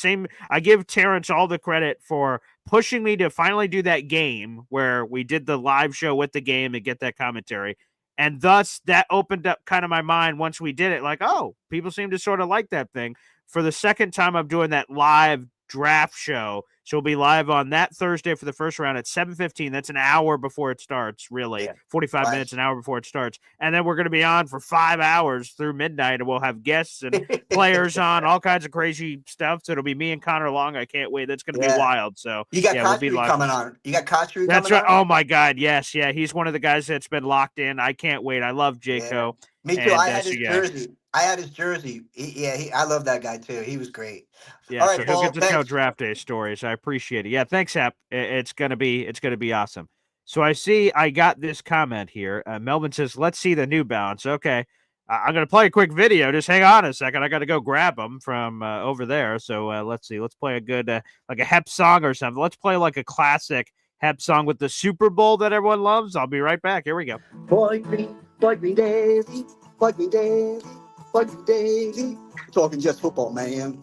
I give Terrence all the credit for pushing me to finally do that game where we did the live show with the game and get that commentary. And thus, that opened up kind of my mind once we did it. Like, oh, people seem to sort of like that thing. For the second time, I'm doing that live draft show. So we'll be live on that Thursday for the first round at 7:15. That's an hour before it starts, really. Yeah. 45 Right. minutes, an hour before it starts. And then we're going to be on for 5 hours through midnight, and we'll have guests and players on, all kinds of crazy stuff. So it'll be me and Connor Long. I can't wait. That's going to be Yeah. wild. So, You got yeah, we'll be Kotchery live. coming on. You got Kotchery That's coming right. on? Oh, my God. Yes. Yeah. He's one of the guys that's been locked in. I can't wait. I love Yeah. Jayco. Me too. And I had so, his yeah. jersey. I had his jersey. I love that guy too. He was great. Yeah, All so right, he'll get Paul. to tell Thanks. draft day stories. I appreciate it. Yeah, thanks, Hap. It's gonna be awesome. So I see I got this comment here. Melvin says, "Let's see the New Balance." Okay, I'm gonna play a quick video. Just hang on a second. I got to go grab them from over there. So let's see. Let's play a good like a Hep song or something. Let's play like a classic Hep song with the Super Bowl that everyone loves. I'll be right back. Here we go. Boy green daily, boy green daily, boy green daily. Talking just football, man.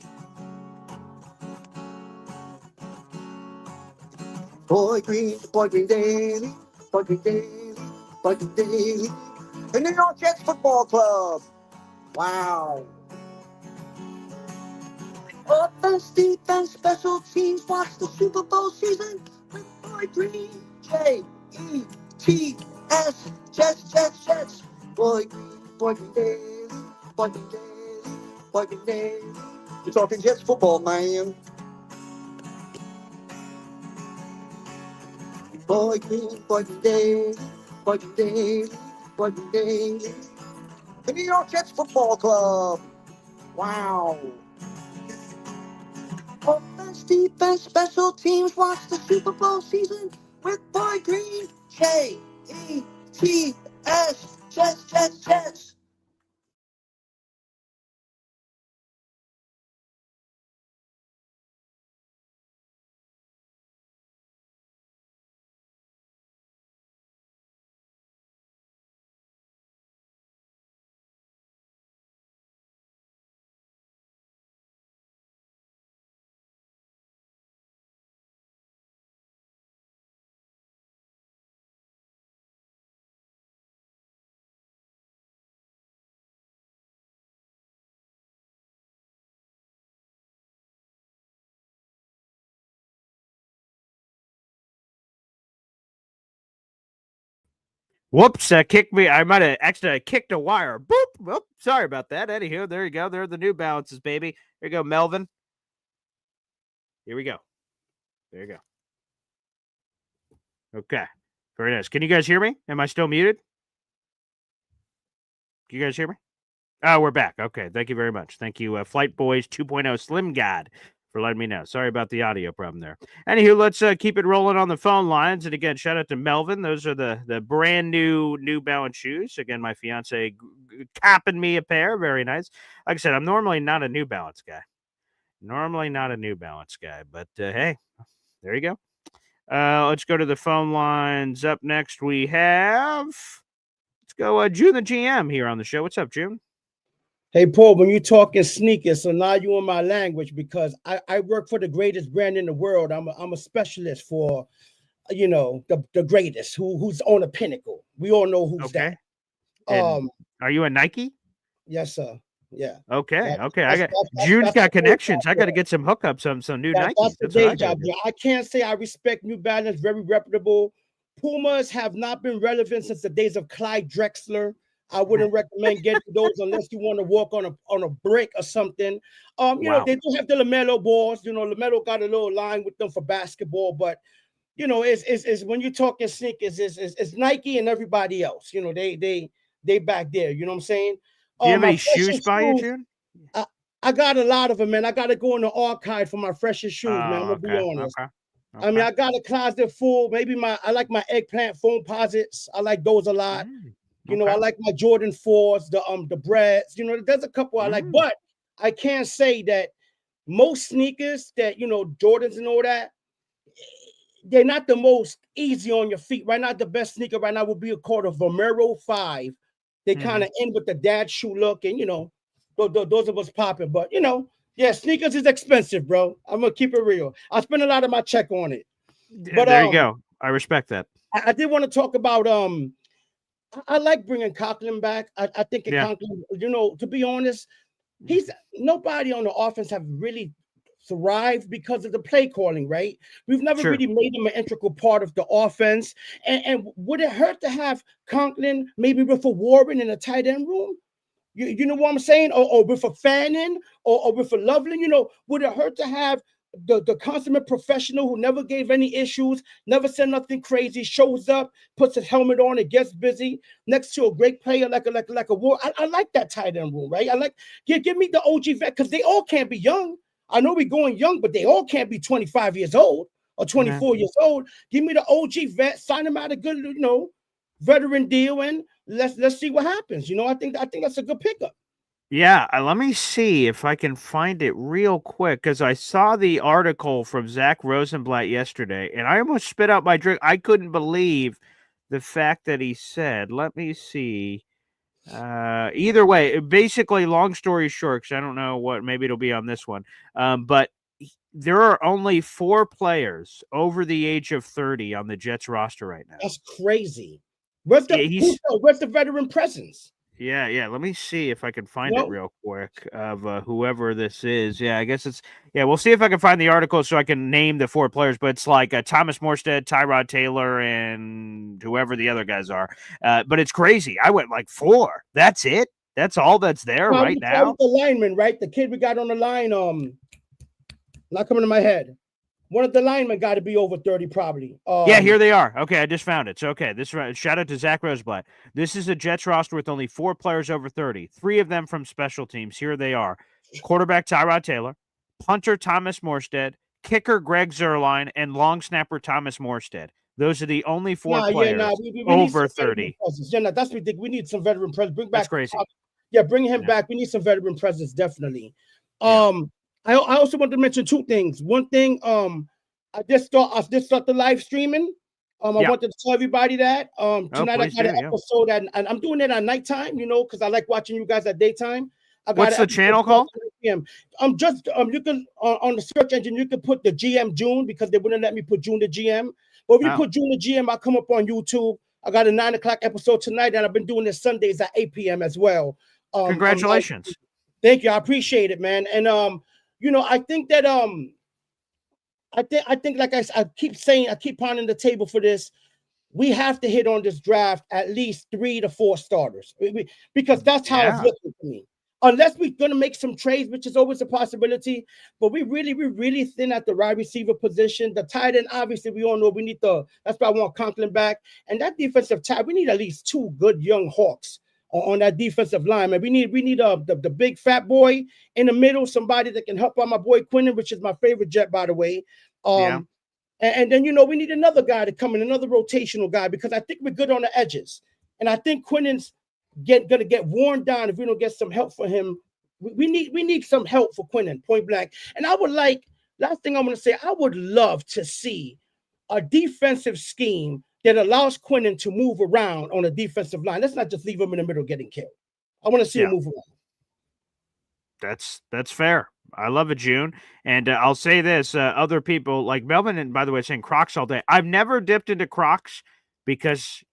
Boy green daily, boy green daily, boy green daily. The New York Jets football club. Wow. Offense, defense, special teams. Watch the Super Bowl season with Boy Green. Jets, Jets. Boy Green daily, boy Green daily, boy Green daily. You're talking Jets football, man. Boy Green daily, boy Green daily, boy Green daily. The New York Jets football club. Wow. Offense, defense, special teams. Watch the Super Bowl season with Boy Green. Jets, Jets. Whoops, kicked me. I might have accidentally kicked a wire. Boop. Whoop. Sorry about that. Anywho, there you go. There are the New Balances, baby. Here you go, Melvin. Here we go. There you go. Okay. Very nice. Can you guys hear me? Am I still muted? Can you guys hear me? Oh, we're back. Okay. Thank you very much. Thank you, Flight Boys 2.0 Slim God, for letting me know. Sorry about the audio problem there. Anywho, let's keep it rolling on the phone lines. And again, shout out to Melvin. Those are the brand new New Balance shoes. Again, my fiance copping me a pair. Very nice. Like I said, I'm normally not a New Balance guy. But hey, there you go. Let's go to the phone lines. Up next, we have, let's go, June the GM here on the show. What's up, June? Hey, Paul, when you're talking sneakers, so now you're in my language because I work for the greatest brand in the world. I'm a specialist for, the greatest, who's on a pinnacle. We all know who's Okay. that. Are you a Nike? Yes, sir. Yeah. Okay. June's got connections. I got to get some hookups on some new Nikes. That's the day job. I can't say I respect New Balance, very reputable. Pumas have not been relevant since the days of Clyde Drexler. I wouldn't recommend getting those unless you want to walk on a brick or something. Wow. They do have the LaMelo balls. LaMelo got a little line with them for basketball, but it's when you're talking sneakers, it's Nike and everybody else. They back there. You know what I'm saying? Do you have any shoes by you, June? I got a lot of them, man. I got to go in the archive for my freshest shoes, man. I'm gonna be honest. Okay. I mean, I got a closet full. Maybe I like my eggplant foam posits. I like those a lot. I like my Jordan 4s, the Brads. There's a couple I like, but I can't say that most sneakers that Jordans and all that, they're not the most easy on your feet. Right now, the best sneaker right now would be called a Vomero 5. They kind of end with the dad shoe look, and those of us popping. But sneakers is expensive, bro. I'm gonna keep it real. I spend a lot of my check on it. But there you go. I respect that. I did want to talk about I like bringing Conklin back. I think Conklin, to be honest, he's nobody on the offense have really thrived because of the play calling, right? We've never really made him an integral part of the offense. And would it hurt to have Conklin maybe with a Warren in a tight end room? You know what I'm saying? Or with a Fannin or with a Loveland, would it hurt to have the consummate professional who never gave any issues, never said nothing crazy, shows up, puts his helmet on, and gets busy next to a great player like a War? I like that tight end room, right? I like give me the OG vet because they all can't be young. I know we're going young, but they all can't be 25 years old or 24 years old. Give me the OG vet, sign him out a good, veteran deal, and let's see what happens. I think that's a good pickup. Yeah, let me see if I can find it real quick because I saw the article from Zach Rosenblatt yesterday, and I almost spit out my drink. I couldn't believe the fact that he said, let me see. Either way, basically, long story short, because I don't know maybe it'll be on this one, but there are only 4 players over the age of 30 on the Jets roster right now. That's crazy. Where's the veteran presence? Yeah. Let me see if I can find it real quick of whoever this is. Yeah, I guess we'll see if I can find the article so I can name the 4 players, but it's like Thomas Morstead, Tyrod Taylor, and whoever the other guys are. But it's crazy. I went like 4. That's it? That's all that's there right now? The lineman, right? The kid we got on the line, not coming to my head. One of the linemen got to be over 30 probably. Here they are. Okay, I just found it. So, okay, shout out to Zach Rosenblatt. This is a Jets roster with only 4 players over 30, 3 of them from special teams. Here they are. Quarterback Tyrod Taylor, punter Thomas Morstead, kicker Greg Zuerlein, and long snapper Thomas Morstead. Those are the only 4 players we over 30. That's ridiculous. We need some veteran presence. Bring back. That's crazy. Bring him back. We need some veteran presence, definitely. I also want to mention 2 things. One thing, I just start the live streaming. I wanted to tell everybody that tonight I got an episode and I'm doing it at nighttime, because I like watching you guys at daytime. What's the channel called? You can on the search engine you can put the GM June because they wouldn't let me put June the GM. But if you put June the GM, I come up on YouTube. I got a 9 o'clock episode tonight, and I've been doing this Sundays at 8 p.m. as well. Congratulations! Thank you, I appreciate it, man. And I think that I think like I keep saying, I keep pounding the table for this. We have to hit on this draft at least 3 to 4 starters because that's how it's looking to me. unless we're going to make some trades, which is always a possibility. But we really thin at the wide receiver position. The tight end, obviously, we all know we need that's why I want Conklin back. And that defensive tackle, we need at least 2 good young hawks on that defensive line, man. We need the big fat boy in the middle, somebody that can help out my boy Quinnen, which is my favorite Jet, by the way. And then, we need another guy to come in, another rotational guy, because I think we're good on the edges. And I think Quinnen's gonna get worn down if we don't get some help for him. We need some help for Quinnen, point blank. And I would last thing I'm gonna say, I would love to see a defensive scheme that allows Quinnen to move around on a defensive line. Let's not just leave him in the middle getting killed. I want to see him move around. That's fair. I love it, June. And I'll say this, other people like Melvin, and by the way, saying Crocs all day. I've never dipped into Crocs because,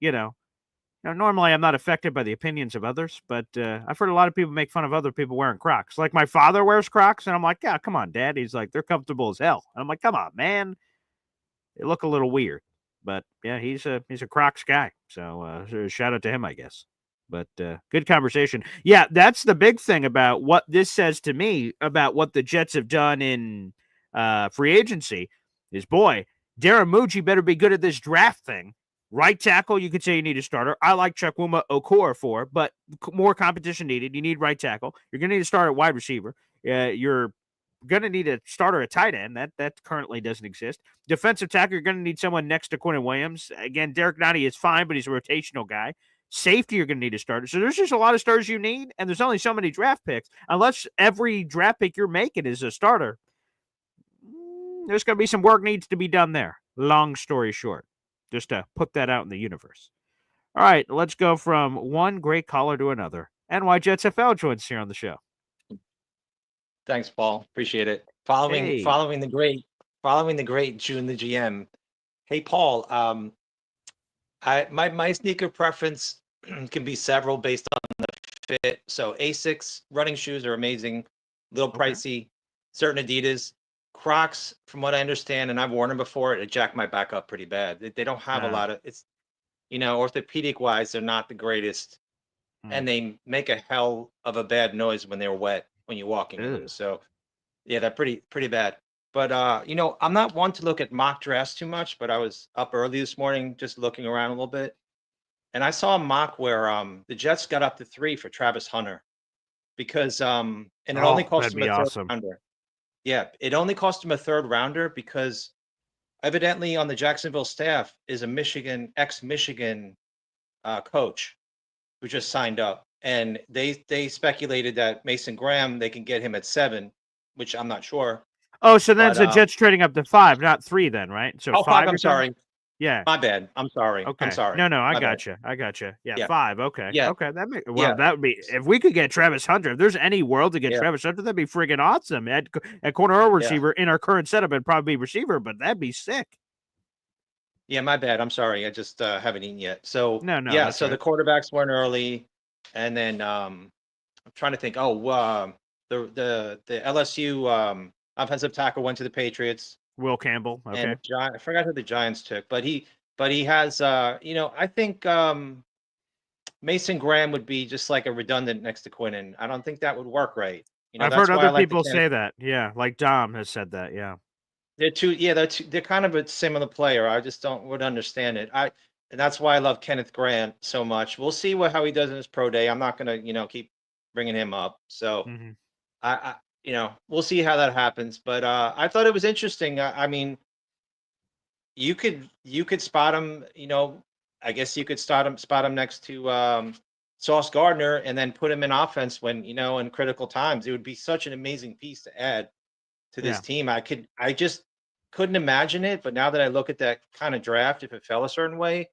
normally I'm not affected by the opinions of others, but I've heard a lot of people make fun of other people wearing Crocs. Like my father wears Crocs, and I'm like, yeah, come on, Dad. He's like, they're comfortable as hell. And I'm like, come on, man. They look a little weird. But yeah, he's a Crocs guy. So shout out to him, I guess. But good conversation. Yeah, that's the big thing about what this says to me about what the Jets have done in free agency is, boy, Darren Muji better be good at this draft thing. Right tackle, you could say you need a starter. I like Chukwuma Okor for, but more competition needed. You need right tackle. You're going to need a starter at wide receiver. You're going to need a starter at tight end. That currently doesn't exist. Defensive tackle, you're going to need someone next to Quinnen Williams. Again, Derek Nottie is fine, but he's a rotational guy. Safety, you're going to need a starter. So there's just a lot of starters you need, and there's only so many draft picks. Unless every draft pick you're making is a starter, there's going to be some work needs to be done there. Long story short, just to put that out in the universe. All right, let's go from one great caller to another. NY Jets FL joins here on the show. Thanks, Paul. Appreciate it. Following the great June the GM. Hey, Paul. My sneaker preference can be several based on the fit. So Asics running shoes are amazing, a little pricey. Certain Adidas, Crocs, from what I understand, and I've worn them before, it jacked my back up pretty bad. They don't have a lot of orthopedic wise, they're not the greatest, and they make a hell of a bad noise when they're wet when you're walking in them. So yeah, they're pretty bad. But I'm not one to look at mock drafts too much, but I was up early this morning just looking around a little bit. And I saw a mock where the Jets got up to 3 for Travis Hunter because and it only cost him a third rounder. Yeah, it only cost him a third rounder because evidently on the Jacksonville staff is a ex-Michigan coach who just signed up. And they speculated that Mason Graham, they can get him at 7, which I'm not sure. Oh, so then the Jets trading up to 5, not 3 then, right? So 5, I'm sorry. Yeah. My bad. I'm sorry. Okay. I'm sorry. No, I gotcha. Yeah, 5. Okay. Yeah. Okay. That would be, if we could get Travis Hunter, if there's any world to get Travis Hunter, that'd be friggin' awesome. At corner or receiver in our current setup, it'd probably be receiver, but that'd be sick. Yeah, my bad. I'm sorry. I just haven't eaten yet. So no. Yeah, so the quarterbacks went early, and then I'm trying to think. The LSU offensive tackle went to the Patriots. Will Campbell. Okay. And I forgot who the Giants took, but he has I think Mason Graham would be just like a redundant next to Quinnen. I don't think that would work right. I've heard other people say that. Yeah, like Dom has said that. Yeah. They're kind of a similar player. I just would understand it. And that's why I love Kenneth Grant so much. We'll see how he does in his pro day. I'm not going to keep bringing him up. So we'll see how that happens. But I thought it was interesting. I mean, you could spot him. I guess you could spot him next to Sauce Gardner, and then put him in offense when in critical times. It would be such an amazing piece to add to this team. I just couldn't imagine it. But now that I look at that kind of draft, if it fell a certain way,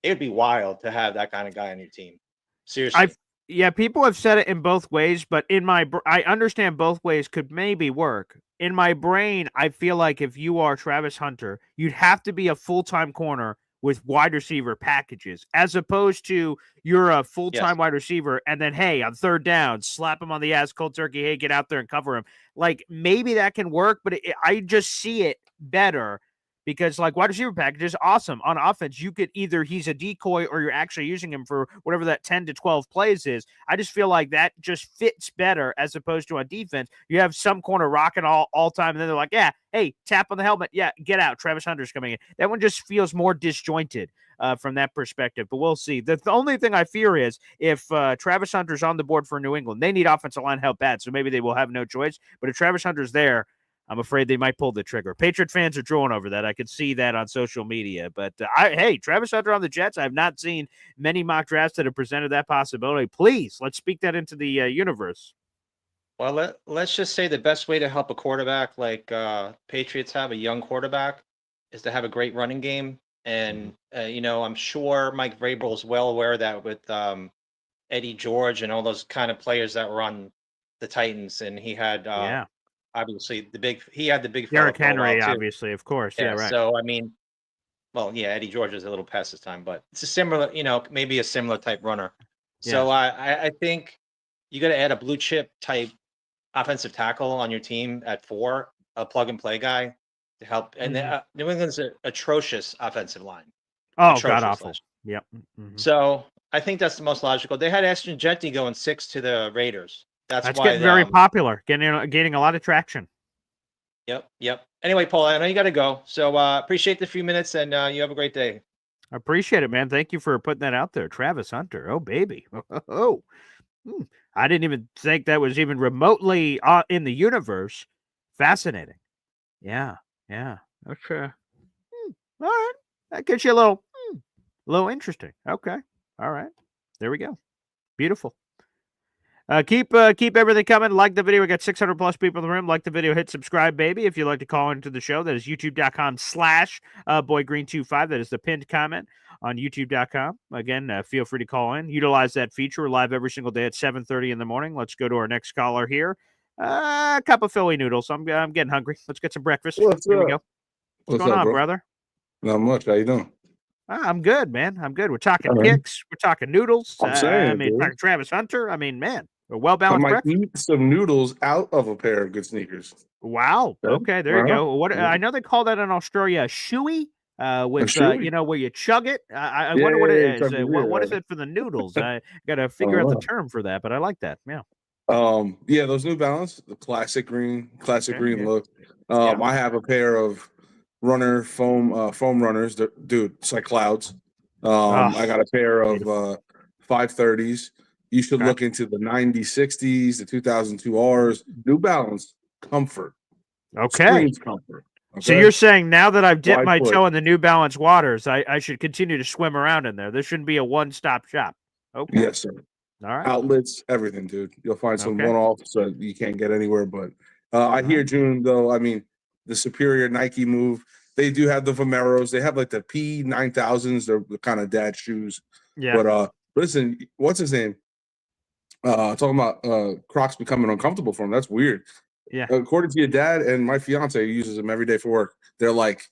it would be wild to have that kind of guy on your team. Seriously. Yeah, people have said it in both ways, but I understand both ways could maybe work. In my brain, I feel like if you are Travis Hunter, you'd have to be a full-time corner with wide receiver packages, as opposed to you're a full-time wide receiver, and then, hey, on third down, slap him on the ass, cold turkey, hey, get out there and cover him. Like, maybe that can work, but I just see it better because like wide receiver package is awesome. On offense, you could either he's a decoy or you're actually using him for whatever that 10 to 12 plays is. I just feel like that just fits better as opposed to on defense. You have some corner rocking all time, and then they're like, yeah, hey, tap on the helmet. Yeah, get out. Travis Hunter's coming in. That one just feels more disjointed from that perspective, but we'll see. The only thing I fear is if Travis Hunter's on the board for New England, they need offensive line help bad, so maybe they will have no choice. But if Travis Hunter's there, I'm afraid they might pull the trigger. Patriot fans are drooling over that. I could see that on social media. But, hey, Travis Hunter on the Jets, I've not seen many mock drafts that have presented that possibility. Please, let's speak that into the universe. Well, let's just say the best way to help a quarterback like Patriots have, a young quarterback, is to have a great running game. And, I'm sure Mike Vrabel is well aware of that with Eddie George and all those kind of players that were on the Titans. And he had obviously the big Derrick Henry, obviously, of course. Yeah, right. So, Eddie George is a little past his time, but it's a similar, maybe a similar type runner. Yeah. So I think you got to add a blue chip type offensive tackle on your team at 4, a plug and play guy to help. And New England's an atrocious offensive line. Oh, god awful. Yep. Mm-hmm. So I think that's the most logical. They had Ashton Jeanty going 6 to the Raiders. That's why getting very popular, gaining a lot of traction. Yep. Anyway, Paul, I know you got to go. So appreciate the few minutes, and you have a great day. I appreciate it, man. Thank you for putting that out there. Travis Hunter. Oh, baby. Oh. I didn't even think that was even remotely in the universe. Fascinating. Yeah. Okay. All right. That gets you a little interesting. Okay. All right. There we go. Beautiful. Keep everything coming. Like the video. We got 600 plus people in the room. Like the video. Hit subscribe, baby. If you'd like to call into the show, that is youtube.com/boygreen25. That is the pinned comment on youtube.com. Again, feel free to call in. Utilize that feature. We're live every single day at 7:30 in the morning. Let's go to our next caller here. A cup of Philly noodles. I'm getting hungry. Let's get some breakfast. Here we go. What's going on, brother? Not much. How you doing? I'm good, man. I'm good. We're talking picks. We're talking noodles. Talking Travis Hunter. Man. A well-balanced breakfast. Eat some noodles out of a pair of good sneakers. Wow. Okay, there you go. What I know they call that in Australia a shoey, where you chug it. I wonder what it is. What is it for the noodles? I got to figure out the term for that, but I like that. Yeah. Those New Balance, the classic green look. I have a pair of runner foam runners. Dude, it's like clouds. I got a pair of 530s. You should look into the 9060s, the 2002Rs. New Balance comfort. Okay. Screams comfort. Okay? So you're saying now that I've dipped my toe in the New Balance waters, I should continue to swim around in there. There shouldn't be a one-stop shop. Okay. Yes, sir. All right. Outlets, everything, dude. You'll find some one-offs so you can't get anywhere. But I hear, June, though, the superior Nike move. They do have the Vomeros. They have like the P9000s. They're the kind of dad shoes. Yeah. But listen, what's his name? Talking about Crocs becoming uncomfortable for him. That's weird. Yeah. According to your dad and my fiance uses them every day for work. They're like,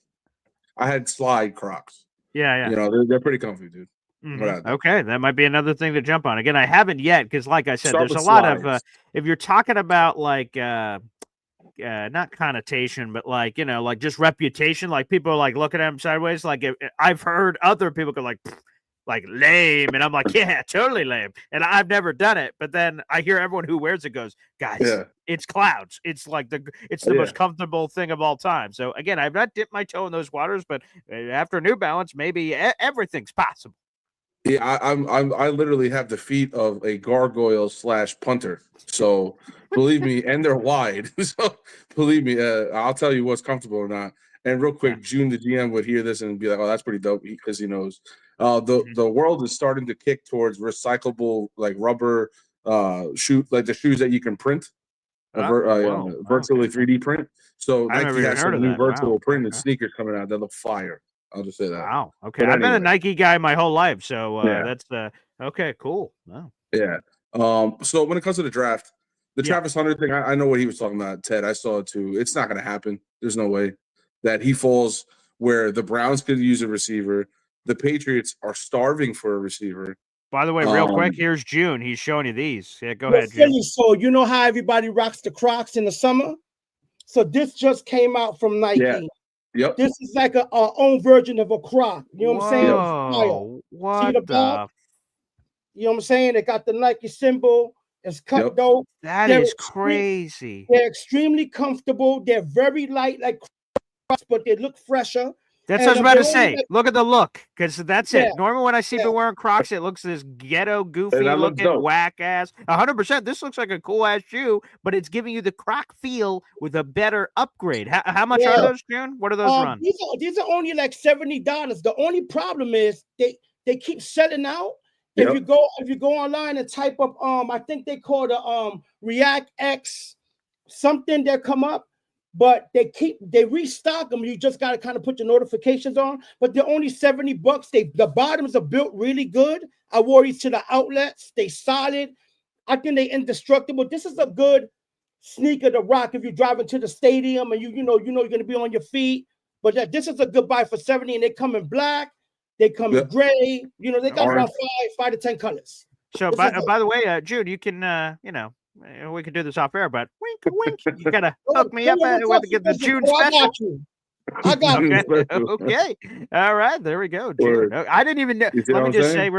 I had slide Crocs. Yeah. They're pretty comfy, dude. Mm-hmm. Okay, that might be another thing to jump on. Again, I haven't yet because, like I said, there's a lot of if you're talking about like not connotation, but like just reputation. Like people are like looking at him sideways. Like I've heard other people go like lame, and I'm like, yeah, totally lame. And I've never done it, but then I hear everyone who wears it goes, guys, it's clouds. It's like the most comfortable thing of all time. So again, I've not dipped my toe in those waters, but after New Balance, maybe everything's possible. Yeah, I literally have the feet of a gargoyle / punter. So believe me, and they're wide. So believe me, I'll tell you what's comfortable or not. And real quick, June, the GM, would hear this and be like, "Oh, that's pretty dope," because he knows. The world is starting to kick towards recyclable, like rubber shoe, like the shoes that you can print, virtually 3D print. So Nike has some new virtual printed sneakers coming out that look fire. I'll just say that. Wow. Okay. But I've been a Nike guy my whole life. So that's okay, cool. Wow. Yeah. So when it comes to the draft, the Travis Hunter thing, I know what he was talking about, Ted. I saw it too. It's not going to happen. There's no way that he falls where the Browns could use a receiver. The Patriots are starving for a receiver. By the way, real quick, here's June. He's showing you these. Yeah, go ahead, June. So you know how everybody rocks the Crocs in the summer? So this just came out from Nike. Yep. This is like our own version of a croc. You know what I'm saying? Whoa, what See the ball? You know what I'm saying? They got the Nike symbol. It's cut dope. That They're is crazy. They're extremely comfortable. They're very light, like Crocs, but they look fresher. That's what I was about to say. Look at the look, because that's it. Normally, when I see people wearing Crocs, it looks this ghetto, goofy looking, whack ass. 100%. This looks like a cool ass shoe, but it's giving you the Croc feel with a better upgrade. How much are those, June? What are those run? These are only like $70. The only problem is they keep selling out. If you go online and type up I think they call the React X something that come up. But they restock them. You just got to kind of put your notifications on. But they're only $70. The bottoms are built really good. I wore these to the outlets. They solid. I think they indestructible. This is a good sneaker to rock if you're driving to the stadium and you know you're going to be on your feet. But this is a good buy for $70. And they come in black. They come in gray. You know, they got about 5 to 10 colors. So by the way, Jude, you can we can do this off air, but wink, wink. You gotta hook me up with the June special. I got you. Okay. All right. There we go. June. I didn't even know. Let me just say,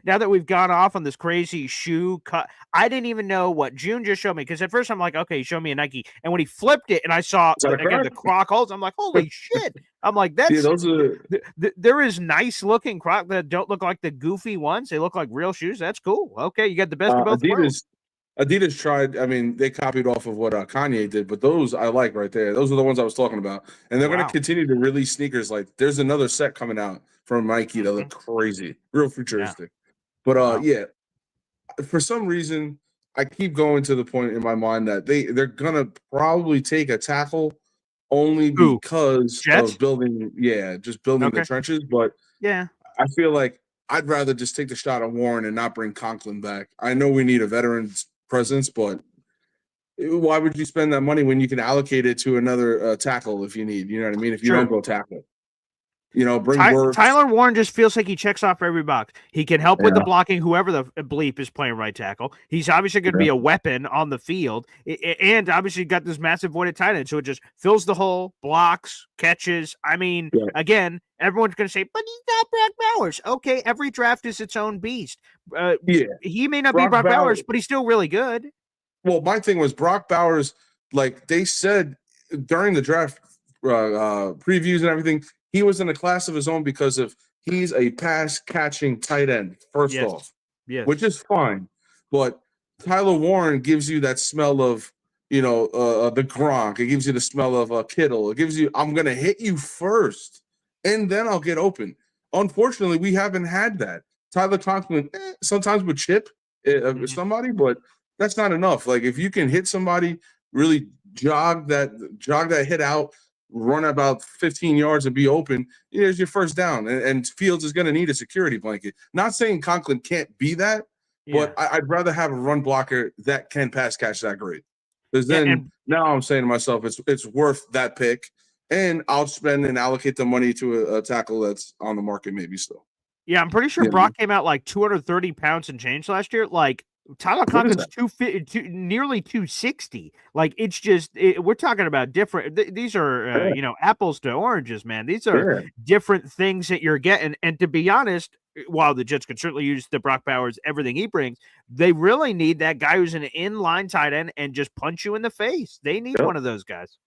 now that we've gone off on this crazy shoe cut, I didn't even know what June just showed me. Because at first I'm like, okay, show me a Nike. And when he flipped it and I saw again the Croc holes, I'm like, holy shit. I'm like, that's there is nice looking Croc that don't look like the goofy ones. They look like real shoes. That's cool. Okay, you got the best of both worlds. Adidas tried. I mean, they copied off of what Kanye did, but those I like right there. Those are the ones I was talking about, and they're going to continue to release sneakers. Like, there's another set coming out from Nike that look crazy, real futuristic. But yeah, for some reason, I keep going to the point in my mind that they're going to probably take a tackle only because of building. Yeah, just building the trenches. But yeah, I feel like I'd rather just take the shot at Warren and not bring Conklin back. I know we need a veteran's presence, but why would you spend that money when you can allocate it to another tackle if you need? You know what I mean? If you don't go tackle, bring Tyler Warren just feels like he checks off every box. He can help with the blocking, whoever the bleep is playing right tackle. He's obviously going to be a weapon on the field, and obviously got this massive void at tight end, so it just fills the hole, blocks, catches. I mean, again, everyone's going to say, but he's not Brock Bowers. Okay, every draft is its own beast. He may not be Brock Bowers, but he's still really good. Well, my thing was Brock Bowers, like they said during the draft previews and everything, he was in a class of his own because he's a pass catching tight end, first off, which is fine. But Tyler Warren gives you that smell of, the Gronk. It gives you the smell of Kittle. It gives you, I'm going to hit you first, and then I'll get open. Unfortunately, we haven't had that. Tyler Conklin, sometimes with chip somebody, but that's not enough. Like, if you can hit somebody, really jog that hit out, run about 15 yards and be open, there's your first down. And Fields is going to need a security blanket. Not saying Conklin can't be that, but I'd rather have a run blocker that can pass catch that great. Because then now I'm saying to myself, it's worth that pick, and I'll spend and allocate the money to a tackle that's on the market maybe still. Yeah, I'm pretty sure Brock came out like 230 pounds and change last year. Like, Tyler Conklin's nearly 260. Like, it's just we're talking about different. These are apples to oranges, man. These are different things that you're getting. And to be honest, while the Jets can certainly use the Brock Bowers, everything he brings, they really need that guy who's an inline tight end and just punch you in the face. They need one of those guys.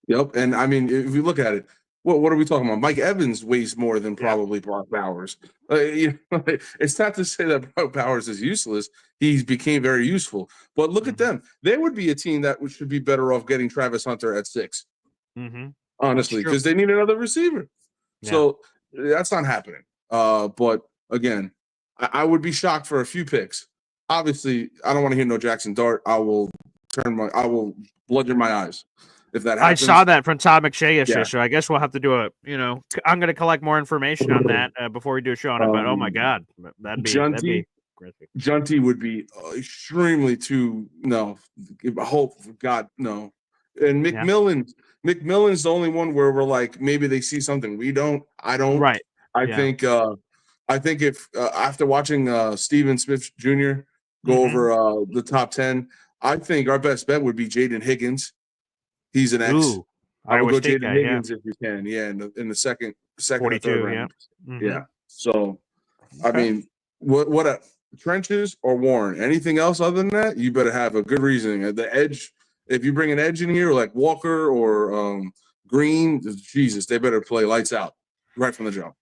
Yep. And I mean, if you look at it, what are we talking about? Mike Evans weighs more than probably Brock Bowers. It's not to say that Brock Bowers is useless. He became very useful. But look at them. They would be a team that should be better off getting Travis Hunter at 6. Honestly, because they need another receiver. Yeah. So that's not happening. But again, I would be shocked for a few picks. Obviously, I don't want to hear no Jackson Dart. I will bludgeon my eyes. If that happens. I saw that from Todd McShay yesterday, so I guess we'll have to do I'm going to collect more information on that before we do a show on it. But oh my God, that'd be crazy. Junty would be extremely hope God no. And McMillan's the only one where we're like, maybe they see something we don't. I don't. Right. I think if after watching Steven Smith Jr. go over the top 10, I think our best bet would be Jaden Higgins. He's an X. I would Iowa go State Jaden guy, yeah. Higgins if you can. Yeah, in the second or 42, third yeah. round. Mhm. Yeah. So, I Okay. mean, what a trenches or Warren? Anything else other than that? You better have a good reasoning. The edge. If you bring an edge in here like Walker or Green, Jesus, they better play lights out right from the jump.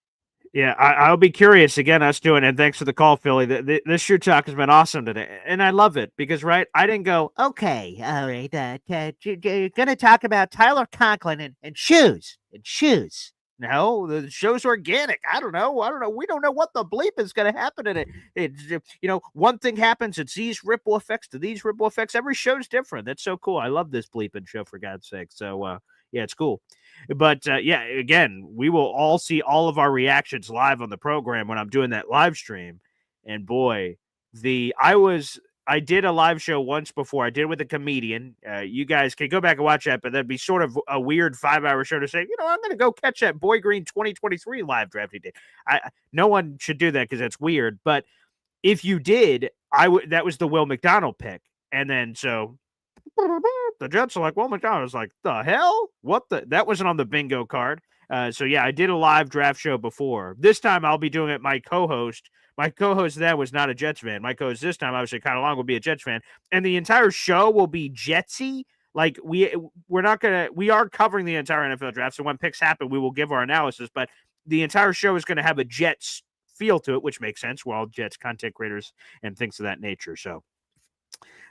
Yeah, I'll be curious again. Us doing, and thanks for the call, Philly. This shoe talk has been awesome today, and I love it because I didn't go okay. All right, you're gonna talk about Tyler Conklin and shoes. No, the show's organic. I don't know. We don't know what the bleep is going to happen in it. It's one thing happens. It's these ripple effects to these ripple effects. Every show's different. That's so cool. I love this bleeping show, for God's sake. So yeah, it's cool. But yeah, again, we will all see all of our reactions live on the program when I'm doing that live stream. And boy, I did a live show once before. I did it with a comedian. You guys can go back and watch that, but that'd be sort of a weird 5-hour show to say, I'm going to go catch that Boy Green 2023 live draft he did. No one should do that because that's weird. But if you did, that was the Will McDonald pick. And then so the Jets are like, Will McDonald was like, the hell? That wasn't on the bingo card. So yeah, I did a live draft show before. This time I'll be doing it. My co-host then was not a Jets fan. My co-host this time, obviously, kind of long, will be a Jets fan, and the entire show will be Jetsy. Like we are covering the entire NFL draft. So when picks happen, we will give our analysis, but the entire show is going to have a Jets feel to it, which makes sense. We're all Jets content creators and things of that nature. So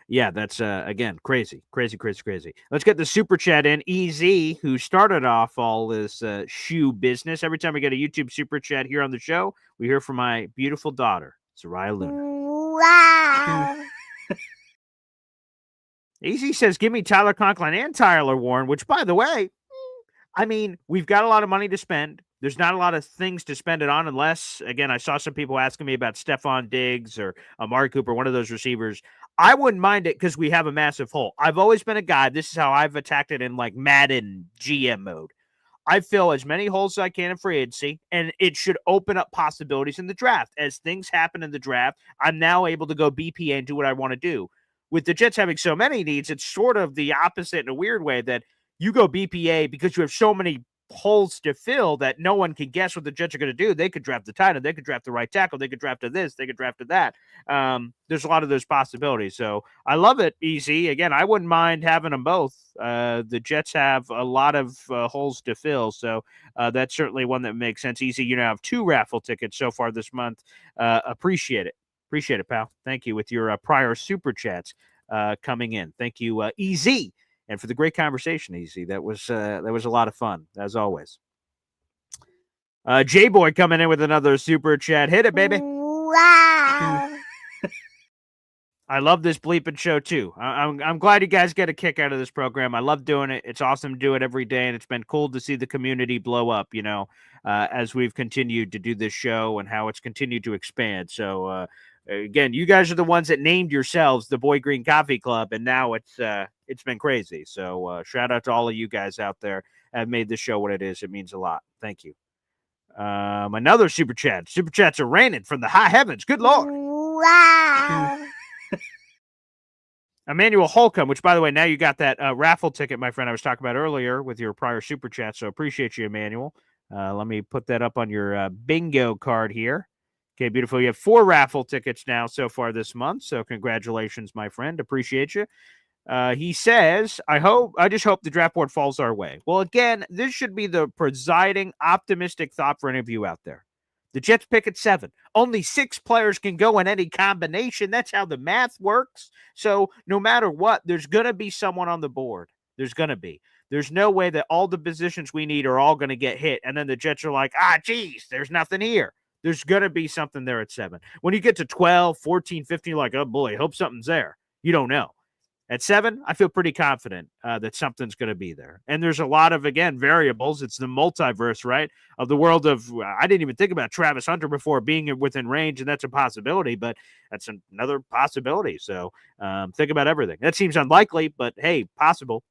yeah, that's again crazy. Let's get the super chat in. EZ, who started off all this shoe business. Every time we get a YouTube super chat here on the show, we hear from my beautiful daughter, Soraya Luna. Wow. EZ says, "Give me Tyler Conklin and Tyler Warren." Which, by the way, I mean, we've got a lot of money to spend. There's not a lot of things to spend it on unless, again, I saw some people asking me about Stephon Diggs or Amari Cooper, one of those receivers. I wouldn't mind it because we have a massive hole. I've always been a guy. This is how I've attacked it in like Madden GM mode. I fill as many holes as I can in free agency, and it should open up possibilities in the draft. As things happen in the draft, I'm now able to go BPA and do what I want to do. With the Jets having so many needs, it's sort of the opposite in a weird way that you go BPA because you have so many holes to fill that no one can guess what the Jets are going to do. They could draft the tight end, they could draft the right tackle, they could draft to this, they could draft to that. There's a lot of those possibilities. So I love it, Easy. Again, I wouldn't mind having them both. The Jets have a lot of holes to fill. So that's certainly one that makes sense. Easy, you now have 2 raffle tickets so far this month. Appreciate it. Appreciate it, pal. Thank you with your prior super chats coming in. Thank you, Easy. And for the great conversation, Easy. That was a lot of fun, as always. J-Boy coming in with another super chat. Hit it, baby. Wow. I love this bleeping show, too. I'm glad you guys get a kick out of this program. I love doing it. It's awesome to do it every day, and it's been cool to see the community blow up, as we've continued to do this show and how it's continued to expand. So, again, you guys are the ones that named yourselves the Boy Green Coffee Club, and now it's been crazy. So shout out to all of you guys out there have made this show what it is. It means a lot. Thank you. Another super chat. Super chats are raining from the high heavens. Good Lord. Wow. Emmanuel Holcomb, which, by the way, now you got that raffle ticket, my friend, I was talking about earlier with your prior super chat. So appreciate you, Emmanuel. Let me put that up on your bingo card here. Okay, beautiful. You have 4 raffle tickets now so far this month. So congratulations, my friend. Appreciate you. He says, I just hope the draft board falls our way. Well, again, this should be the presiding optimistic thought for any of you out there. The Jets pick at 7. Only 6 players can go in any combination. That's how the math works. So no matter what, there's going to be someone on the board. There's going to be. There's no way that all the positions we need are all going to get hit. And then the Jets are like, geez, there's nothing here. There's going to be something there at 7. When you get to 12, 14, 15, you're like, oh boy, hope something's there. You don't know. At 7, I feel pretty confident that something's going to be there. And there's a lot of, again, variables. It's the multiverse, right, of the world of, I didn't even think about Travis Hunter before being within range, and that's a possibility, but that's another possibility. So think about everything. That seems unlikely, but hey, possible.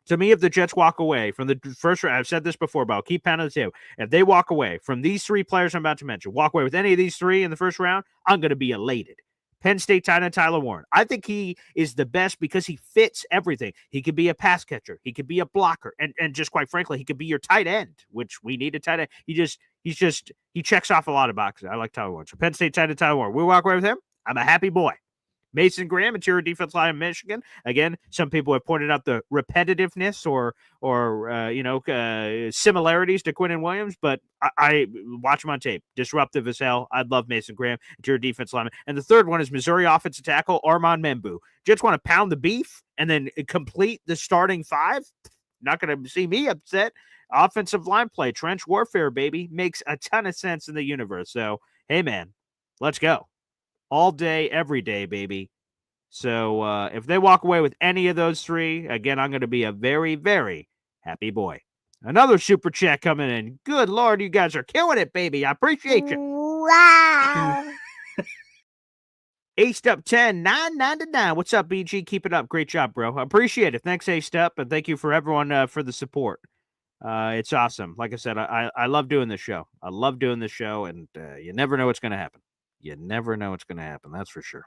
To me, if the Jets walk away from the first round, I've said this before, but I'll keep pounding the table. If they walk away from these 3 players I'm about to mention, walk away with any of these 3 in the first round, I'm going to be elated. Penn State tight end Tyler Warren. I think he is the best because he fits everything. He could be a pass catcher. He could be a blocker. And just quite frankly, he could be your tight end, which we need a tight end. He checks off a lot of boxes. I like Tyler Warren. So Penn State tight end Tyler Warren. We walk away with him. I'm a happy boy. Mason Graham, interior defense line of Michigan. Again, some people have pointed out the repetitiveness or similarities to Quinnen Williams, but I watch him on tape. Disruptive as hell. I'd love Mason Graham, interior defense lineman. And the third one is Missouri offensive tackle Armand Membu. Just want to pound the beef and then complete the starting five. Not going to see me upset. Offensive line play, trench warfare, baby, makes a ton of sense in the universe. So, hey, man, let's go. All day, every day, baby. So if they walk away with any of those three, again, I'm going to be a very, very happy boy. Another super chat coming in. Good Lord, you guys are killing it, baby. I appreciate you. Wow. Aced up 10, 999. What's up, BG? Keep it up. Great job, bro. I appreciate it. Thanks, Aced up, and thank you for everyone for the support. It's awesome. Like I said, I love doing this show. I love doing this show, and you never know what's going to happen. You never know what's going to happen. That's for sure.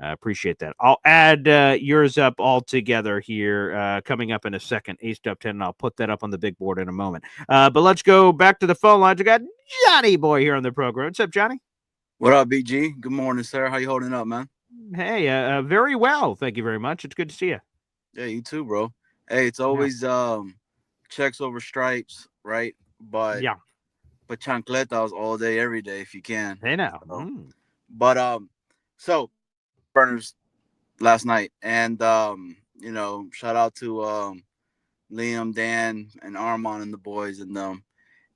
I appreciate that. I'll add yours up all together here coming up in a second. Aced up 10, and I'll put that up on the big board in a moment. But let's go back to the phone lines. I got Johnny Boy here on the program. What's up, Johnny? What up, BG? Good morning, sir. How you holding up, man? Hey, very well. Thank you very much. It's good to see you. Yeah, you too, bro. Hey, it's always checks over stripes, right? But chancletas all day, every day, if you can. Hey, now. But so burners last night, and shout out to Liam, Dan, and Armand and the boys and them.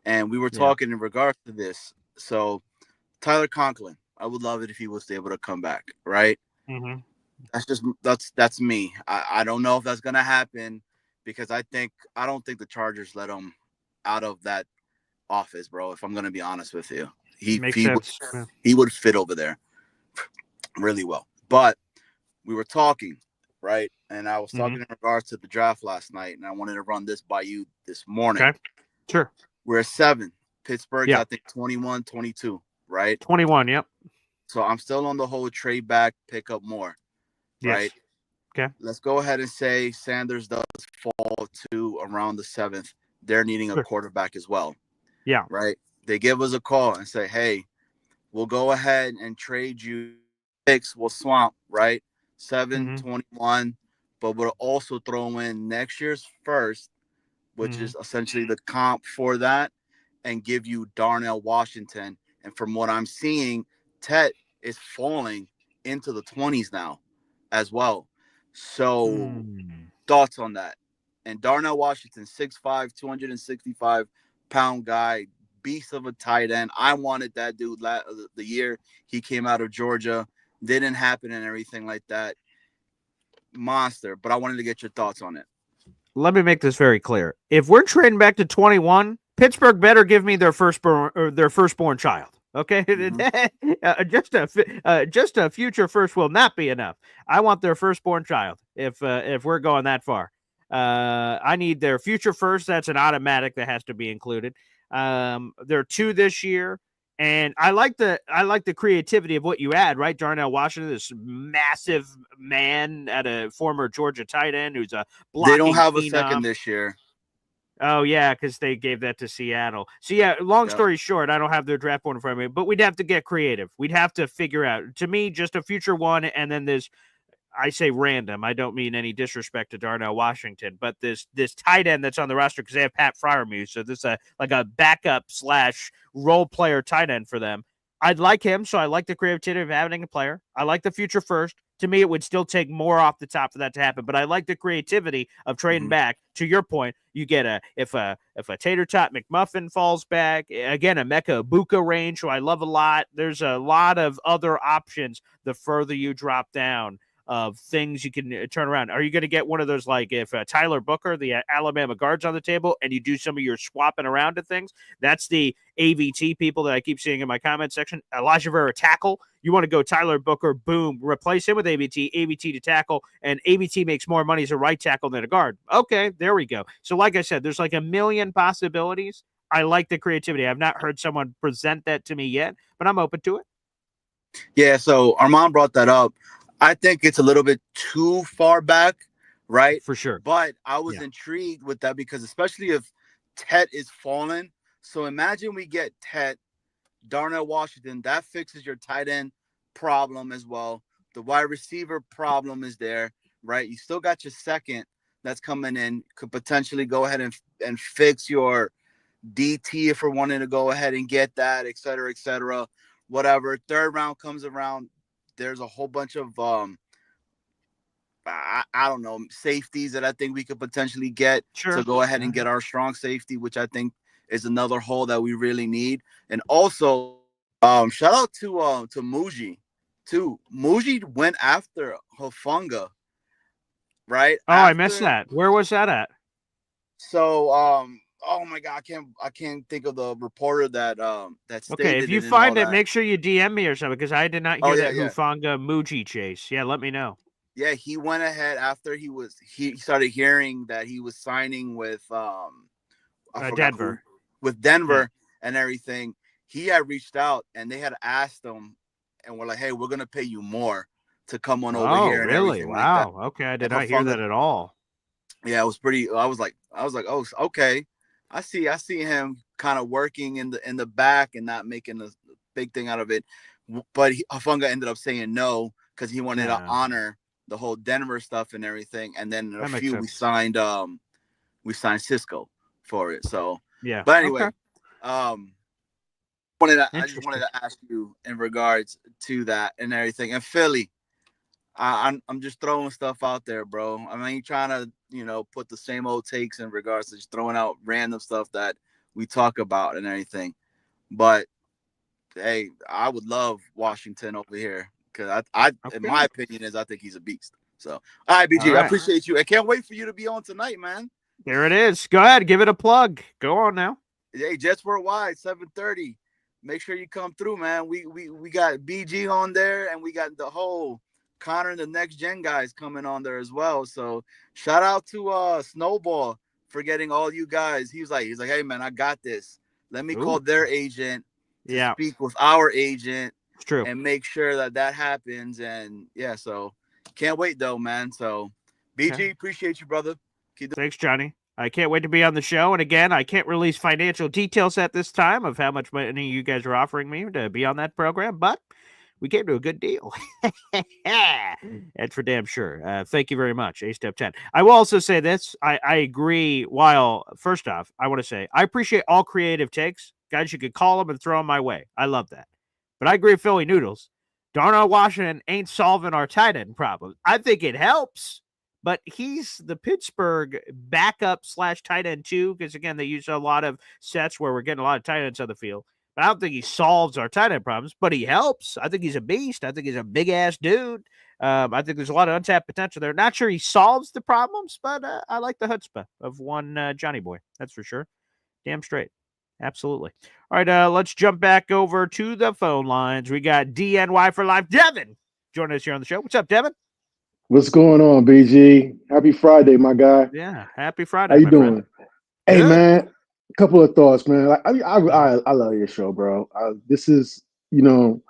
And we were talking in regards to this. So Tyler Conklin, I would love it if he was able to come back, right? Mm-hmm. That's me. I don't know if that's gonna happen because I don't think the Chargers let him out of that office, bro. If I'm gonna be honest with you, he would fit over there really well. But we were talking, right? And I was talking in regards to the draft last night, and I wanted to run this by you this morning. Okay, sure. We're at 7. Pittsburgh's, I think, 21, 22, right? 21, yep. So I'm still on the whole trade back, pick up more, right? Okay. Let's go ahead and say Sanders does fall to around the 7th. They're needing a quarterback as well. Yeah. Right? They give us a call and say, hey, we'll go ahead and trade you 6. We'll swamp, right? 7, 21. But we'll also throw in next year's first, which is essentially the comp for that, and give you Darnell Washington. And from what I'm seeing, Tet is falling into the 20s now as well. So thoughts on that? And Darnell Washington, 6'5", 265-pound guy, beast of a tight end. I wanted that dude the year he came out of Georgia. Didn't happen and everything like that. Monster. But I wanted to get your thoughts on it. Let me make this very clear. If we're trading back to 21, Pittsburgh better give me their firstborn child. Okay, just a future first will not be enough. I want their firstborn child. If we're going that far, I need their future first. That's an automatic that has to be included. They're 2 this year, and I like the creativity of what you add. Right, Darnell Washington, this massive man at a former Georgia tight end who's a blocking. They don't have a phenom. second this year. Oh, yeah, because they gave that to Seattle. So, yeah, long story short, I don't have their draft board in front of me, but we'd have to get creative. We'd have to figure out, to me, just a future one, and then this, I say random. I don't mean any disrespect to Darnell Washington, but this tight end that's on the roster, because they have Pat Freiermuth, so this is like a backup / role player tight end for them. I'd like him, so I like the creativity of having a player. I like the future first. To me, it would still take more off the top for that to happen, but I like the creativity of trading back. To your point, you get if a Tater Tot McMuffin falls back, again, a Mecca Ibuka range, who I love a lot. There's a lot of other options the further you drop down of things you can turn around. Are you going to get one of those, like if Tyler Booker, the Alabama guard's on the table, and you do some of your swapping around to things? That's the AVT people that I keep seeing in my comment section. Elijah Vera tackle. You want to go Tyler Booker, boom, replace him with AVT to tackle, and AVT makes more money as a right tackle than a guard. Okay, there we go. So like I said, there's like a million possibilities. I like the creativity. I've not heard someone present that to me yet, but I'm open to it. Yeah, so Armand brought that up. I think it's a little bit too far back, right? For sure. But I was Yeah. intrigued with that because especially if Tet is fallen. So imagine we get Tet, Darnell Washington. That fixes your tight end problem as well. The wide receiver problem is there, right? You still got your second that's coming in. Could potentially go ahead and fix your DT if we're wanting to go ahead and get that, et cetera, whatever. Third round comes around. There's a whole bunch of I don't know, safeties that I think we could potentially get to go ahead and get our strong safety, which I think is another hole that we really need. And also, shout out to Muji too. Muji went after Hufanga, right? Oh, I missed that. Where was that at? So, oh my God, I can't think of the reporter that stated. Okay, if you find it, make sure you DM me or something because I did not hear that Hufanga Muji chase. Yeah, let me know. Yeah, he went ahead after he started hearing that he was signing with Denver. With Denver and everything. He had reached out and they had asked him and we're like, hey, we're gonna pay you more to come on over here. And really? everything Wow. like that. Okay, I did not hear that at all. Yeah, it was pretty. I was like, oh, okay. I see him kind of working in the back and not making a big thing out of it. But Hufanga ended up saying no because he wanted to honor the whole Denver stuff and everything. And then in a few we signed Cisco for it. So yeah. But anyway, I just wanted to ask you in regards to that and everything. And Philly, I'm just throwing stuff out there, bro. I ain't trying to, put the same old takes in regards to just throwing out random stuff that we talk about and everything. But hey, I would love Washington over here because in my opinion, I think he's a beast. So, all right, BG, I appreciate you. I can't wait for you to be on tonight, man. There it is. Go ahead, give it a plug. Go on now. Hey, Jets Worldwide, 7:30. Make sure you come through, man. We got BG on there, and we got the whole Connor and the Next Gen guys coming on there as well. So shout out to Snowball for getting all you guys. He's like, hey man, I got this. Let me call their agent to speak with our agent. It's true. And make sure that happens. And yeah, so can't wait though, man. So BG, appreciate you, brother. Thanks, Johnny. I can't wait to be on the show. And again, I can't release financial details at this time of how much money you guys are offering me to be on that program, but we came to a good deal. That's for damn sure. Thank you very much, A-Step 10. I will also say this. I agree. First off, I want to say I appreciate all creative takes. Guys, you could call them and throw them my way. I love that. But I agree with Philly Noodles. Darnell Washington ain't solving our tight end problem. I think it helps, but he's the Pittsburgh backup / tight end too, because again, they use a lot of sets where we're getting a lot of tight ends on the field. But I don't think he solves our tight end problems, but he helps. I think he's a beast. I think he's a big-ass dude. I think there's a lot of untapped potential there. Not sure he solves the problems, but I like the chutzpah of one Johnny boy. That's for sure. Damn straight. Absolutely. All right, let's jump back over to the phone lines. We got DNY for Life. Devin joining us here on the show. What's up, Devin? What's going on, BG? Happy Friday, my guy. Yeah, happy Friday. How you doing? Hey, Good. man. Couple of thoughts, man. Like, I love your show, bro. This is, one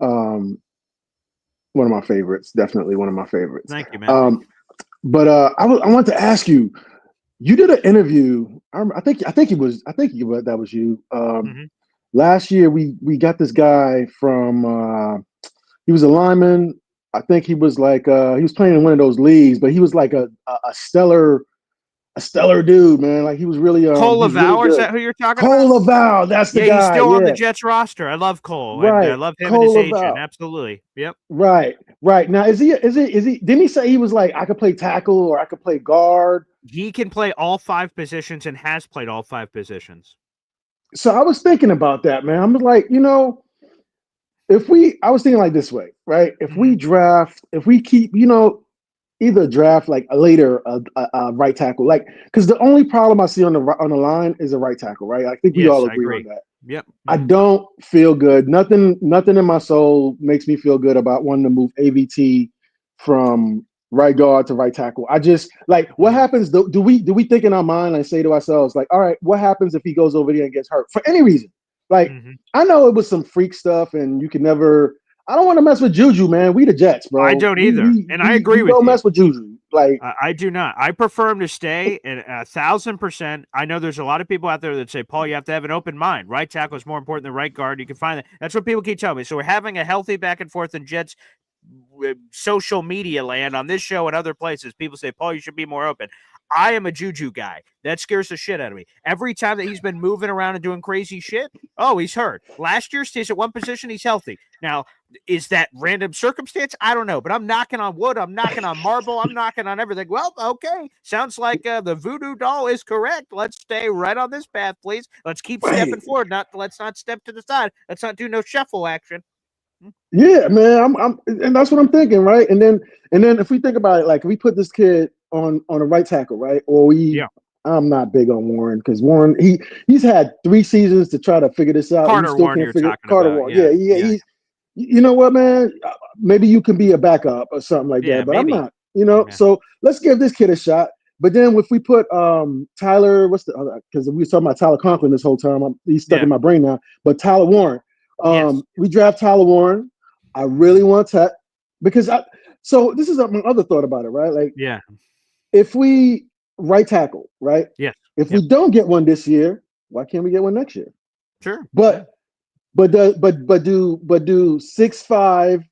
of my favorites. Definitely one of my favorites. Thank you, man. But I want to ask you. You did an interview. I think that was you. Last year, we got this guy from. He was a lineman. I think he was like he was playing in one of those leagues, but he was like a stellar dude, man. Like he was really Cole Laval, really is that who you're talking Cole about? Laval, that's the guy. He's still on the Jets roster. I love Cole. Right. And I love him Cole and his Laval. agent. Absolutely. Yep. Right. Now is he didn't he say he was like I could play tackle or I could play guard? He can play all 5 positions and has played all 5 positions. So I was thinking about that, man. I'm like, I was thinking like this way, right? If we keep, either draft like later a right tackle, like because the only problem I see on the line is a right tackle, right? I think we all agree on that. Yep. I don't feel good. Nothing in my soul makes me feel good about wanting to move AVT from right guard to right tackle. I just like what happens. Do we think in our mind and say to ourselves like, all right, what happens if he goes over there and gets hurt for any reason? Like I know it was some freak stuff, and you can never. I don't want to mess with Juju, man. We the Jets, bro. I don't either, and I agree with don't you. mess with Juju. Like I do not. I prefer him to stay, and 1,000%. I know there's a lot of people out there that say, Paul, you have to have an open mind. Right tackle is more important than right guard. You can find that. That's what people keep telling me. So we're having a healthy back and forth in Jets social media land on this show and other places. People say, Paul, you should be more open. I am a Juju guy. That scares the shit out of me. Every time that he's been moving around and doing crazy shit, he's hurt. Last year, stays at one position, he's healthy. Now, is that random circumstance? I don't know, but I'm knocking on wood. I'm knocking on marble. I'm knocking on everything. Well, okay. Sounds like the voodoo doll is correct. Let's stay right on this path, please. Let's keep stepping forward. Let's not step to the side. Let's not do no shuffle action. Yeah, man. And that's what I'm thinking, right? And then if we think about it, like if we put this kid on a right tackle, right? Or I'm not big on Warren because Warren he's had 3 seasons to try to figure this out. Carter Warren, you're talking Carter about. Warren. Yeah. He's, you know what, man? Maybe you can be a backup or something like that, but maybe. I'm not. You know, so let's give this kid a shot. But then if we put Tyler, what's the other? Because we were talking about Tyler Conklin this whole time. He's stuck in my brain now. But Tyler Warren. We draft Tyler Warren. I really want to because so this is my other thought about it, right? Like, if we right tackle, right? Yes. If we don't get one this year, why can't we get one next year? Sure. But do 6'5",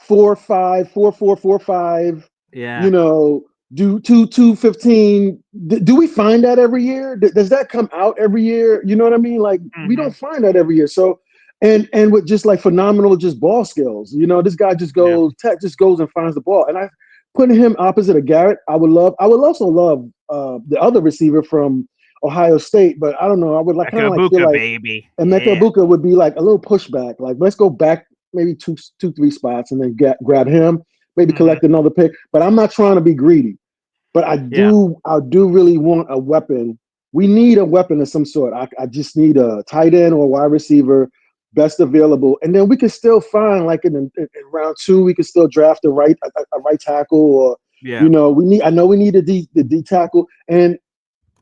4'5", 4'4", 4'5". Yeah. You know, do 215. Do we find that every year? Does that come out every year? You know what I mean? Like we don't find that every year. So. And with just like phenomenal just ball skills, you know, this guy just goes and finds the ball. And I putting him opposite of Garrett, I would also love the other receiver from Ohio State, but I don't know. I would like kind of like feel like baby. And Mecca Ibuka would be like a little pushback. Like let's go back maybe 2-3 spots and then grab him, maybe collect another pick. But I'm not trying to be greedy. But I do really want a weapon. We need a weapon of some sort. I just need a tight end or a wide receiver. Best available, and then we can still find like in round 2, we can still draft a right tackle, or you know, I know we need the D tackle, and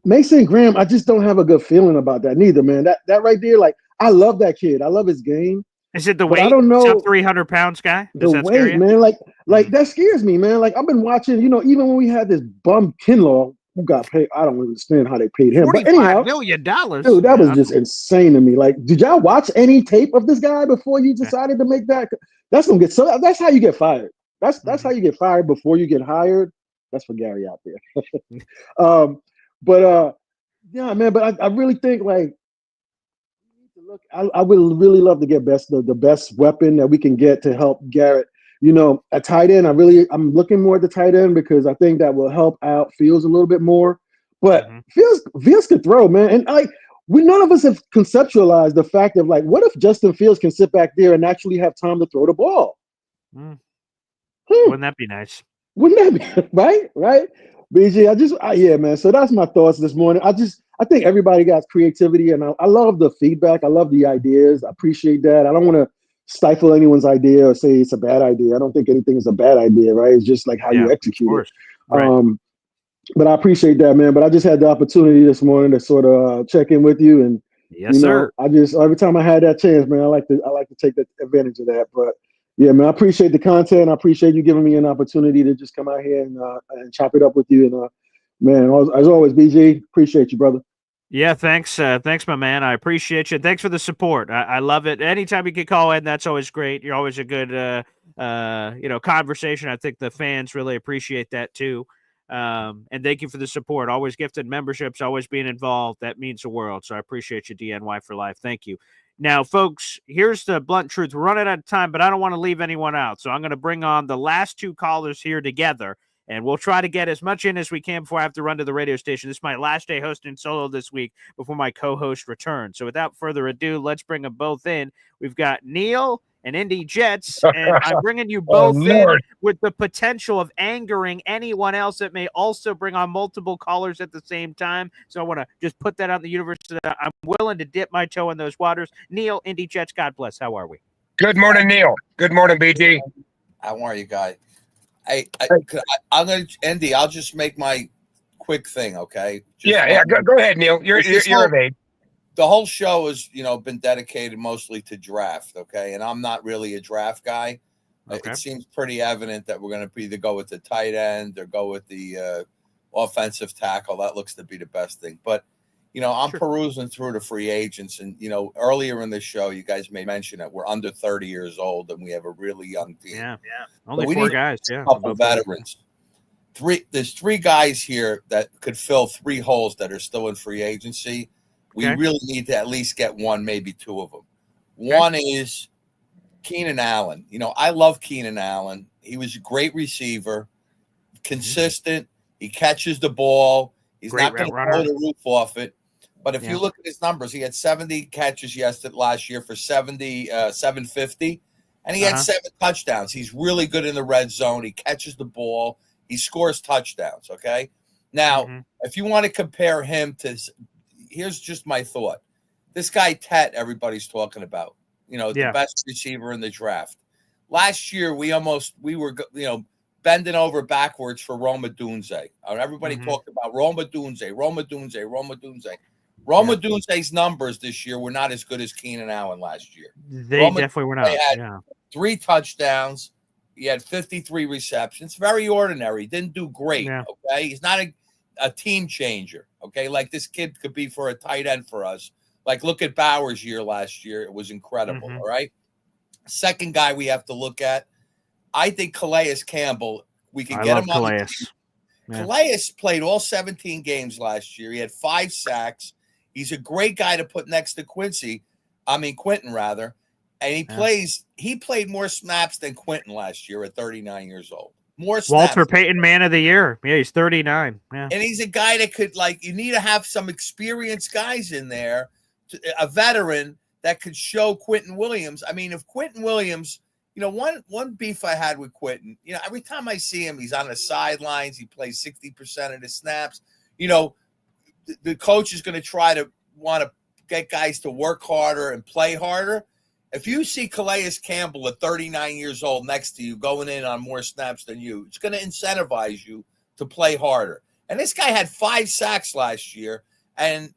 Mason Graham. I just don't have a good feeling about that neither, man. That right there, like I love that kid. I love his game. Is it the weight? I don't know, sub 300 pounds guy. Does the weight, man. Like that scares me, man. Like I've been watching, you know, even when we had this bum Kinlaw who got paid. I don't understand how they paid him. But anyhow, $45 million. Dude, that was just insane to me. Like, did y'all watch any tape of this guy before you decided to make that? That's gonna get so. That's how you get fired. That's how you get fired before you get hired. That's for Gary out there. Yeah, man. But I really think like I would really love to get the best weapon that we can get to help Garrett. You know, a tight end, I'm looking more at the tight end because I think that will help out Fields a little bit more. But Fields can throw, man. And none of us have conceptualized the fact of like, what if Justin Fields can sit back there and actually have time to throw the ball? Wouldn't that be nice? Wouldn't that be right? BG, yeah, man. So that's my thoughts this morning. I think everybody got creativity, and I love the feedback. I love the ideas. I appreciate that. I don't want to stifle anyone's idea or say it's a bad idea. I don't think anything is a bad idea, right? It's just like how you execute it. Right. But I appreciate that, man. But I just had the opportunity this morning to sort of check in with you, and sir. I just every time I had that chance, man, I like to take the advantage of that. But yeah, man, I appreciate the content. I appreciate you giving me an opportunity to just come out here and chop it up with you. And man, as always, BG, appreciate you, brother. Yeah, thanks, my man. I appreciate you. Thanks for the support. I love it. Anytime you can call in, that's always great. You're always a good, conversation. I think the fans really appreciate that too. And thank you for the support. Always gifted memberships, always being involved. That means the world. So I appreciate you, DNY for life. Thank you. Now, folks, here's the blunt truth. We're running out of time, but I don't want to leave anyone out. So I'm going to bring on the last 2 callers here together. And we'll try to get as much in as we can before I have to run to the radio station. This is my last day hosting solo this week before my co-host returns. So without further ado, let's bring them both in. We've got Neil and Indy Jets, and I'm bringing you both in with the potential of angering anyone else that may also bring on multiple callers at the same time. So I want to just put that out in the universe that I'm willing to dip my toe in those waters. Neil, Indy Jets, God bless. How are we? Good morning, Neil. Good morning, BG. How are you, guys? I'm gonna, Andy. I'll just make my quick thing, okay? Go ahead, Neil. You're of age. the whole show has, been dedicated mostly to draft. Okay. And I'm not really a draft guy. Okay. It seems pretty evident that we're going to either go with the tight end or go with the offensive tackle. That looks to be the best thing. But, I'm perusing through the free agents. And, earlier in the show, you guys may mention that we're under 30 years old and we have a really young team. Yeah. Only 4 guys. Yeah. A couple veterans. There's 3 guys here that could fill 3 holes that are still in free agency. We really need to at least get 1, maybe 2 of them. One is Keenan Allen. I love Keenan Allen. He was a great receiver, consistent. He catches the ball. He's not going to blow the roof off it. But if you look at his numbers, he had 70 catches last year for 750, and he had 7 touchdowns. He's really good in the red zone. He catches the ball. He scores touchdowns, okay? Now, if you want to compare him to – here's just my thought. This guy, Tet, everybody's talking about, the best receiver in the draft. Last year, we were bending over backwards for Roma Dunze. Everybody talked about Roma Dunze. Roma Dunze's numbers this year were not as good as Keenan Allen last year. They definitely were not. Had 3 touchdowns. He had 53 receptions. Very ordinary. Didn't do great. Yeah. Okay. He's not a team changer. Okay. Like this kid could be for a tight end for us. Like look at Bauer's year last year. It was incredible. All right. Second guy we have to look at. I think Calais Campbell. We can get him on Calais. the team. Calais played all 17 games last year. He had 5 sacks. He's a great guy to put next to Quinton rather. And he played more snaps than Quinton last year at 39 years old. More snaps. Walter Payton Man of the Year. Yeah, he's 39. Yeah. And he's a guy that could, you need to have some experienced guys in there, a veteran that could show Quinton Williams. I mean, if Quinton Williams, one beef I had with Quinton, every time I see him, he's on the sidelines. He plays 60% of the snaps. The coach is going to want to get guys to work harder and play harder. If you see Calais Campbell at 39 years old next to you going in on more snaps than you, it's going to incentivize you to play harder. And this guy had 5 sacks last year. And,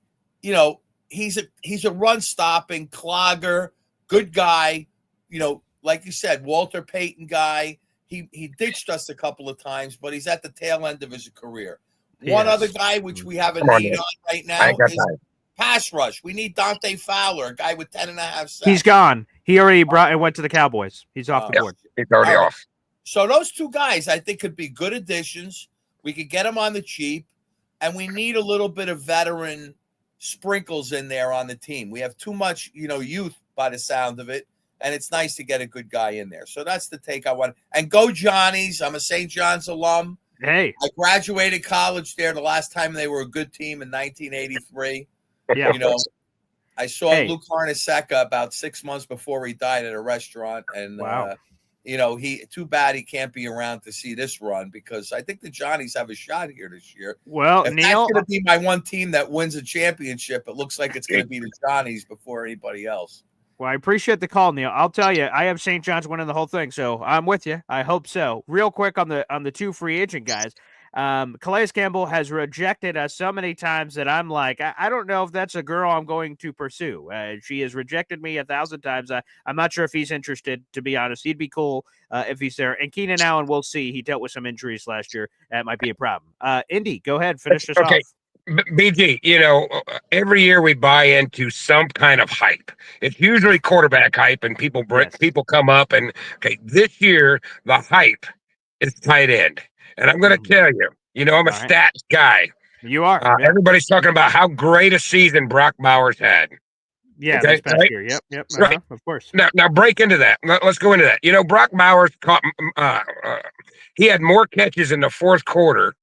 he's a run-stopping clogger, good guy. Like you said, Walter Payton guy. He ditched us a couple of times, but he's at the tail end of his career. One other guy, which we have a need on right now, is pass rush. We need Dante Fowler, a guy with 10.5 sacks. He's gone. He already went to the Cowboys. He's off the board. He's already off. So those 2 guys, I think, could be good additions. We could get them on the cheap, and we need a little bit of veteran sprinkles in there on the team. We have too much, youth by the sound of it, and it's nice to get a good guy in there. So that's the take I want. And go Johnnies. I'm a St. John's alum. Hey, I graduated college there the last time they were a good team in 1983. Yeah. I saw Luke Harnaseka about 6 months before he died at a restaurant. And, too bad he can't be around to see this run because I think the Johnnies have a shot here this year. Well, if Neil, that's going to be my one team that wins a championship, it looks like it's going to be the Johnnies before anybody else. Well, I appreciate the call, Neil. I'll tell you, I have St. John's winning the whole thing, so I'm with you. I hope so. Real quick on the 2 free agent guys. Calais Campbell has rejected us so many times that I'm like, I don't know if that's a girl I'm going to pursue. She has rejected me 1,000 times. I'm not sure if he's interested, to be honest. He'd be cool if he's there. And Keenan Allen, we'll see. He dealt with some injuries last year. That might be a problem. Indy, go ahead. Finish this off. BG, every year we buy into some kind of hype. It's usually quarterback hype, and people come up and this year the hype is tight end. And I'm going to tell you, I'm a stats guy. You are. Everybody's talking about how great a season Brock Bowers had. Yeah, this past year. Yep. Right. Of course. Now break into that. Let's go into that. Brock Bowers caught. He had more catches in the 4th quarter,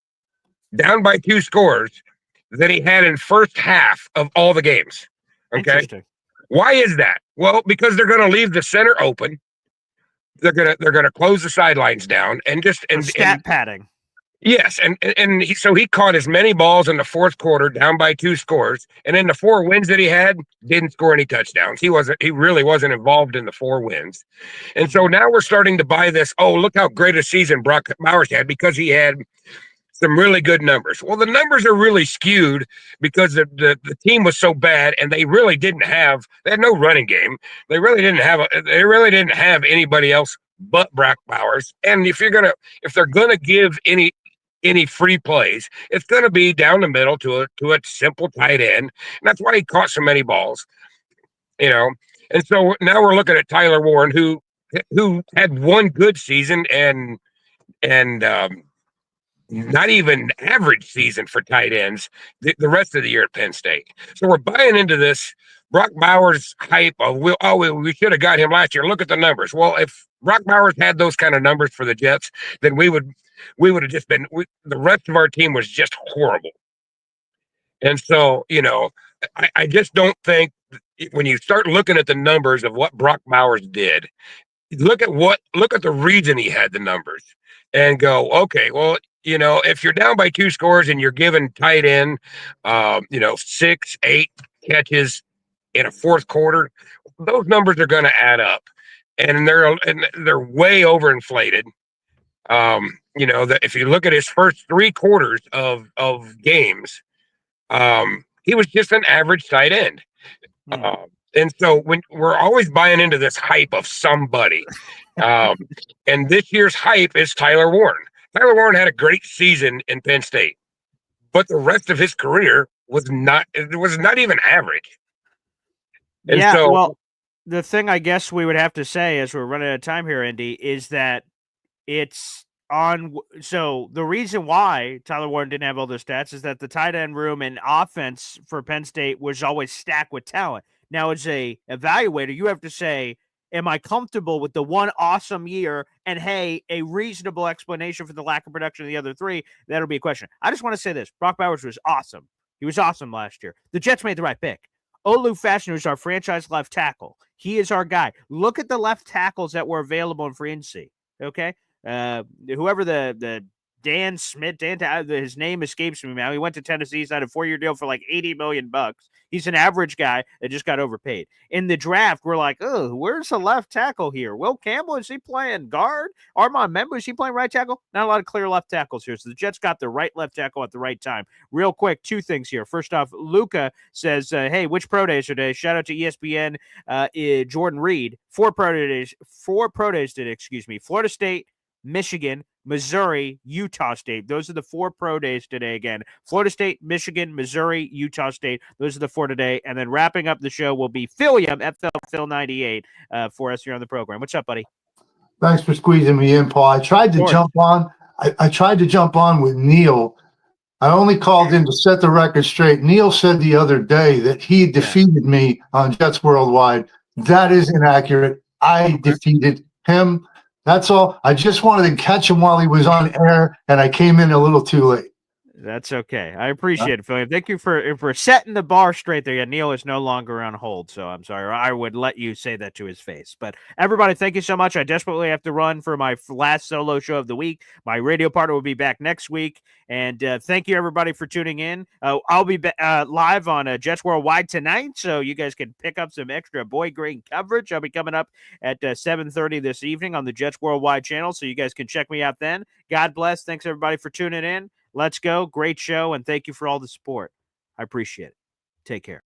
down by 2 scores, than he had in first half of all the games. Okay. Interesting. Why is that? Well, because they're going to leave the center open. They're gonna close the sidelines down and stat padding. Yes, and he caught as many balls in the 4th quarter, down by 2 scores, and in the 4 wins that he had, didn't score any touchdowns. He really wasn't involved in the 4 wins, and so now we're starting to buy this. Oh, look how great a season Brock Bowers had because he had some really good numbers. Well, the numbers are really skewed because the team was so bad, and they had no running game. They really didn't have anybody else but Brock Bowers. And if they're gonna give any free plays, it's gonna be down the middle to a simple tight end. And that's why he caught so many balls. And so now we're looking at Tyler Warren, who had one good season and not even average season for tight ends the rest of the year at Penn State. So we're buying into this Brock Bowers hype of we should have got him last year. Look at the numbers. Well, if Brock Bowers had those kind of numbers for the Jets, then we would have just been the rest of our team was just horrible. And so, I just don't think when you start looking at the numbers of what Brock Bowers did, look at the reason he had the numbers and go, okay, well, if you're down by 2 scores and you're giving tight end, 6, 8 catches in a fourth quarter, those numbers are going to add up, and they're way overinflated. That if you look at his first 3 quarters of games, he was just an average tight end. And so when we're always buying into this hype of somebody, and this year's hype is Tyler Warren. Tyler Warren had a great season in Penn State, but the rest of his career was not even average. And well, the thing I guess we would have to say as we're running out of time here, Indy, is that it's on. So the reason why Tyler Warren didn't have all those stats is that the tight end room and offense for Penn State was always stacked with talent. Now, as a evaluator, you have to say, am I comfortable with the one awesome year and, hey, a reasonable explanation for the lack of production of the other 3? That'll be a question. I just want to say this. Brock Bowers was awesome. He was awesome last year. The Jets made the right pick. Olu Fashanu is our franchise left tackle. He is our guy. Look at the left tackles that were available in free agency, okay? Whoever the Dan Smith, his name escapes me now. He went to Tennessee, signed a 4-year deal for like $80 million. He's an average guy that just got overpaid. In the draft, we're like, oh, where's the left tackle here? Will Campbell, is he playing guard? Armand Member, is he playing right tackle? Not a lot of clear left tackles here. So the Jets got the right left tackle at the right time. Real quick, 2 things here. First off, Luca says, hey, which pro days today? Shout out to ESPN, Jordan Reed. 4 pro days today, Florida State, Michigan, Missouri, Utah State. Those are the 4 pro days today again. Florida State, Michigan, Missouri, Utah State. Those are the 4 today. And then wrapping up the show will be Philium, Phil 98 for us here on the program. What's up, buddy? Thanks for squeezing me in, Paul. I tried to jump on. I tried to jump on with Neil. I only called in to set the record straight. Neil said the other day that he defeated me on Jets Worldwide. That is inaccurate. I defeated him. That's all. I just wanted to catch him while he was on air, and I came in a little too late. That's okay. I appreciate it, Phil. Thank you for setting the bar straight there. Yeah, Neil is no longer on hold, so I'm sorry. I would let you say that to his face. But everybody, thank you so much. I desperately have to run for my last solo show of the week. My radio partner will be back next week. And thank you, everybody, for tuning in. I'll be live on Jets Worldwide tonight, so you guys can pick up some extra Boy Green coverage. I'll be coming up at 7:30 this evening on the Jets Worldwide channel, so you guys can check me out then. God bless. Thanks, everybody, for tuning in. Let's go. Great show, and thank you for all the support. I appreciate it. Take care.